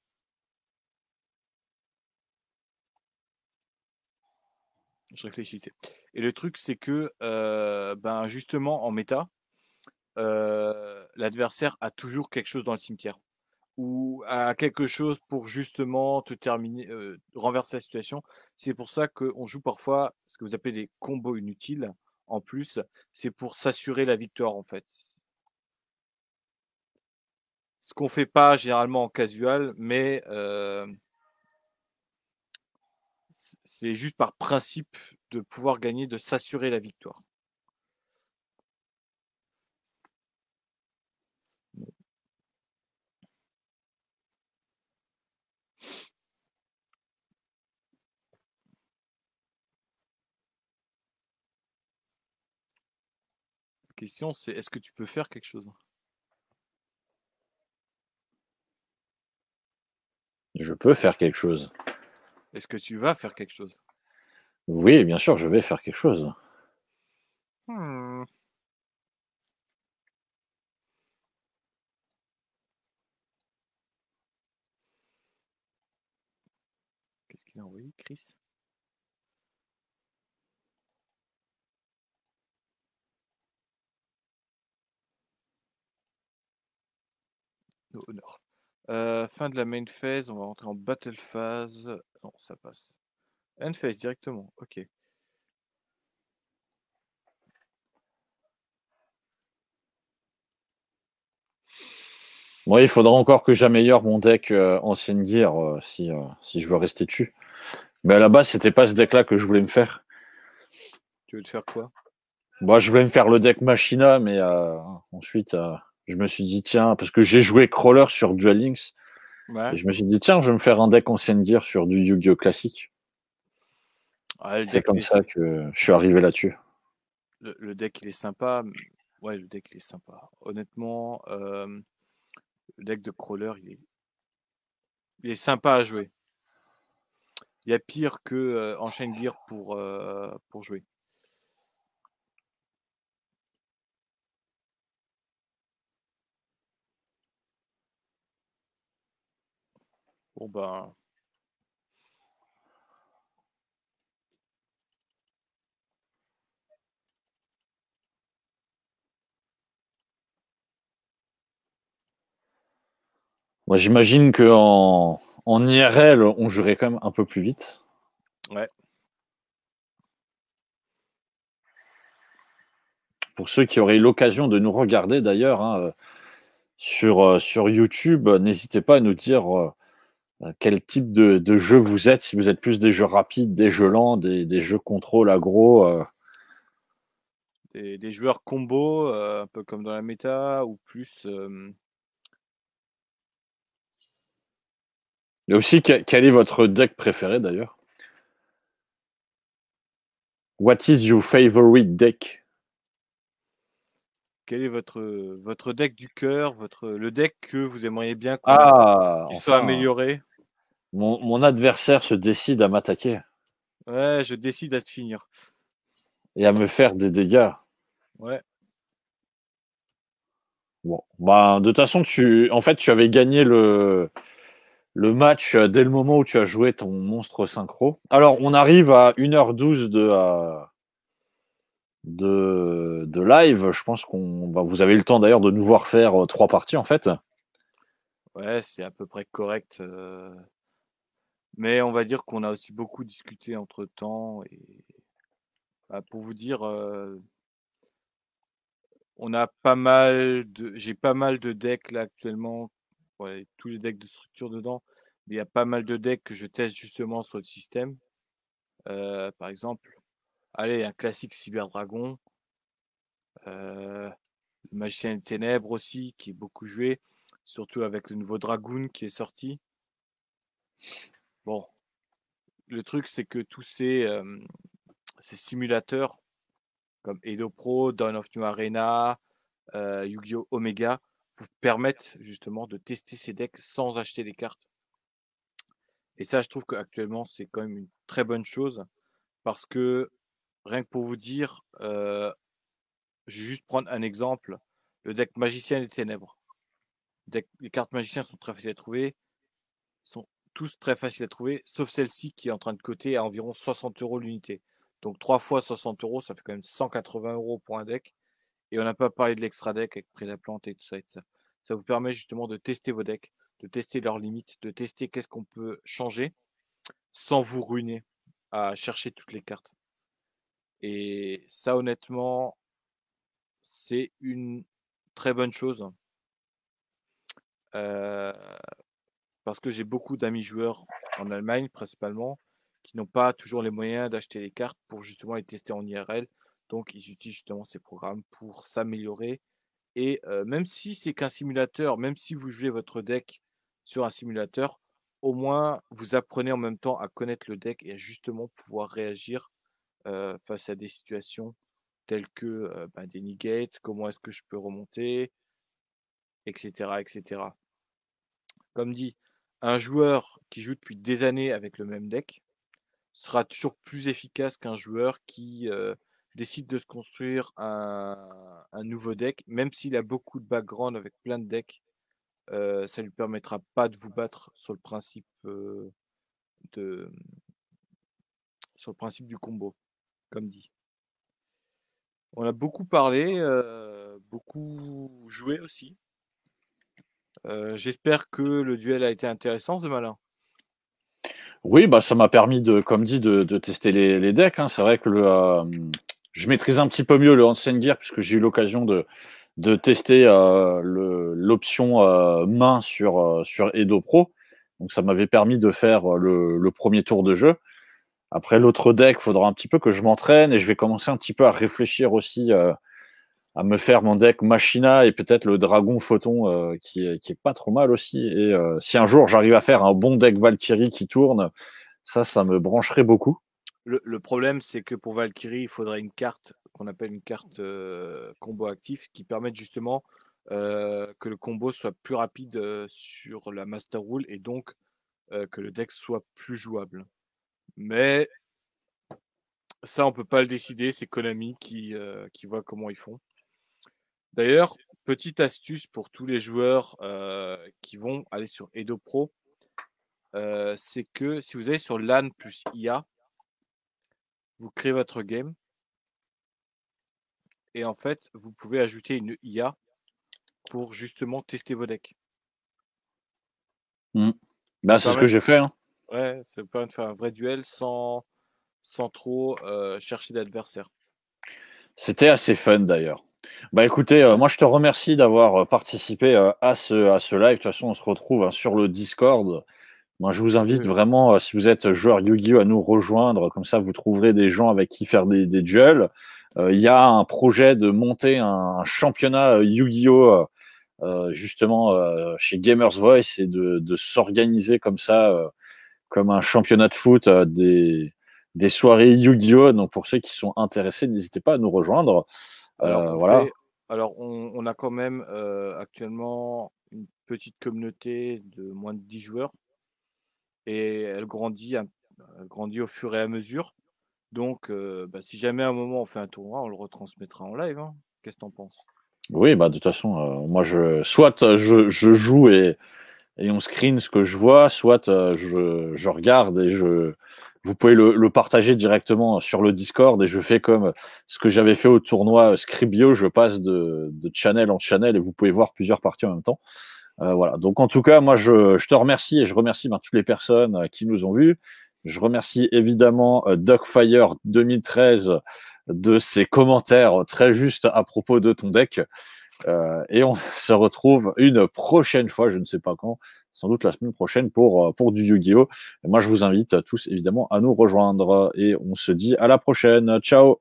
je réfléchissais. Et le truc, c'est que ben justement en méta, l'adversaire a toujours quelque chose dans le cimetière. Ou à quelque chose pour justement te terminer, renverser la situation. C'est pour ça qu'on joue parfois ce que vous appelez des combos inutiles. En plus, c'est pour s'assurer la victoire en fait. Ce qu'on fait pas généralement en casual, mais c'est juste par principe de pouvoir gagner, de s'assurer la victoire. La question, c'est est-ce que tu peux faire quelque chose? Je peux faire quelque chose. Est-ce que tu vas faire quelque chose? Oui, bien sûr, je vais faire quelque chose. Mmh. Qu'est-ce qu'il a envoyé, Chris? No Honor. Fin de la main phase, on va rentrer en battle phase. Non, ça passe. End phase directement, ok. Moi, il faudra encore que j'améliore mon deck ancienne gear si je veux rester dessus. Mais à la base, c'était pas ce deck-là que je voulais me faire. Tu veux te faire quoi? Moi, je voulais me faire le deck Machina, mais ensuite, je me suis dit, tiens, parce que j'ai joué Crawler sur Duel Links, Ouais. et je me suis dit, tiens, je vais me faire un deck ancienne gear sur du Yu-Gi-Oh! Classique. Ah, le C'est deck, il comme est, ça que je suis arrivé là-dessus. le deck, il est sympa. Ouais, le deck, il est sympa. Honnêtement, le deck de crawler, il est sympa à jouer. Il y a pire que Enchaîne Gear pour jouer. Bon, ben. Moi, j'imagine en IRL, on jouerait quand même un peu plus vite. Ouais. Pour ceux qui auraient eu l'occasion de nous regarder d'ailleurs sur YouTube, n'hésitez pas à nous dire quel type de jeu vous êtes, si vous êtes plus des jeux rapides, des jeux lents, des jeux contrôle aggro. Des joueurs combo, un peu comme dans la méta, ou plus. Et aussi, quel est votre deck préféré d'ailleurs? What is your favorite deck? Quel est votre deck du cœur, le deck que vous aimeriez bien Ah, qu'il soit enfin, amélioré? mon adversaire se décide à m'attaquer Ouais, je décide à te finir. et à me faire des dégâts. Ouais. Bon, bah, de toute façon, en fait, tu avais gagné le match dès le moment où tu as joué ton monstre synchro. Alors, on arrive à 1h12 de live. Je pense vous avez eu le temps d'ailleurs de nous voir faire 3 parties en fait. Ouais, c'est à peu près correct. Mais on va dire qu'on a aussi beaucoup discuté entre temps. Et bah, pour vous dire, j'ai pas mal de decks là actuellement. Ouais, tous les decks de structure dedans. Mais il y a pas mal de decks que je teste justement sur le système. Par exemple, allez, un classique Cyber Dragon. Le Magicien des Ténèbres aussi, qui est beaucoup joué. Surtout avec le nouveau Dragoon qui est sorti. Bon, le truc, c'est que tous ces simulateurs comme Edo Pro, Dawn of New Arena, Yu-Gi-Oh! Omega vous permettent justement de tester ces decks sans acheter les cartes. Et ça, je trouve qu'actuellement, c'est quand même une très bonne chose parce que rien que pour vous dire, je vais juste prendre un exemple, le deck Magicien des Ténèbres. Les cartes magiciens sont très faciles à trouver, sont tous très faciles à trouver, sauf celle-ci qui est en train de coter à environ 60 euros l'unité. Donc 3 fois 60 euros, ça fait quand même 180 euros pour un deck. Et on n'a pas parlé de l'extra deck avec Prix la Plante et tout ça et tout ça. Ça vous permet justement de tester vos decks, de tester leurs limites, de tester qu'est-ce qu'on peut changer sans vous ruiner à chercher toutes les cartes. Et ça, honnêtement, c'est une très bonne chose. Euh, Parce que j'ai beaucoup d'amis joueurs en Allemagne principalement qui n'ont pas toujours les moyens d'acheter les cartes pour justement les tester en IRL. Donc ils utilisent justement ces programmes pour s'améliorer. Et même si c'est qu'un simulateur, même si vous jouez votre deck sur un simulateur, au moins vous apprenez en même temps à connaître le deck et à justement pouvoir réagir face à des situations telles que des negates, comment est-ce que je peux remonter, etc., etc. Comme dit, un joueur qui joue depuis des années avec le même deck, sera toujours plus efficace qu'un joueur qui décide de se construire un nouveau deck, même s'il a beaucoup de background avec plein de decks, ça lui permettra pas de vous battre de, sur le principe du combo, comme dit. On a beaucoup parlé, beaucoup joué aussi. J'espère que le duel a été intéressant, ce malin. Oui, bah ça m'a permis de, comme dit, de tester les decks. Hein. C'est vrai que je maîtrise un petit peu mieux le Ancient Gear puisque j'ai eu l'occasion de tester l'option main sur Edo Pro. Donc ça m'avait permis de faire le premier tour de jeu. Après l'autre deck, il faudra un petit peu que je m'entraîne et je vais commencer un petit peu à réfléchir aussi à me faire mon deck Machina et peut-être le Dragon Photon qui est pas trop mal aussi. Et si un jour j'arrive à faire un bon deck Valkyrie qui tourne, ça me brancherait beaucoup. Le problème, c'est que pour Valkyrie, il faudrait une carte qu'on appelle une carte combo actif qui permette justement que le combo soit plus rapide sur la Master Rule et donc que le deck soit plus jouable. Mais ça, on peut pas le décider, c'est Konami qui voit comment ils font. D'ailleurs, petite astuce pour tous les joueurs qui vont aller sur Edo Pro, c'est que si vous allez sur LAN plus IA, vous créez votre game et en fait, vous pouvez ajouter une IA pour justement tester vos decks. Bah, c'est ce que j'ai fait. Hein. Ouais, ça permet de faire un vrai duel sans trop chercher d'adversaire. C'était assez fun d'ailleurs. Bah écoutez, moi je te remercie d'avoir participé à ce live. De toute façon, on se retrouve sur le Discord. Moi, je vous invite vraiment, si vous êtes joueur Yu-Gi-Oh, à nous rejoindre. Comme ça, vous trouverez des gens avec qui faire des duels. Il y a un projet de monter un championnat Yu-Gi-Oh, justement, chez Gamers Voice et de s'organiser comme ça, comme un championnat de foot, des soirées Yu-Gi-Oh. Donc, pour ceux qui sont intéressés, n'hésitez pas à nous rejoindre. Alors, Voilà. on a quand même actuellement une petite communauté de moins de 10 joueurs et elle grandit au fur et à mesure. Donc, si jamais à un moment on fait un tournoi, on le retransmettra en live. Hein. Qu'est-ce que tu en penses? Oui, bah de toute façon, moi soit je joue et on screen ce que je vois, soit je regarde et vous pouvez le partager directement sur le Discord et je fais comme ce que j'avais fait au tournoi Scribio, je passe de channel en channel et vous pouvez voir plusieurs parties en même temps. Voilà. Donc en tout cas, moi je te remercie et je remercie toutes les personnes qui nous ont vus. Je remercie évidemment Dogfire 2013 de ses commentaires très justes à propos de ton deck. Et on se retrouve une prochaine fois, je ne sais pas quand, sans doute la semaine prochaine pour du Yu-Gi-Oh! Et moi, je vous invite tous évidemment à nous rejoindre et on se dit à la prochaine. Ciao!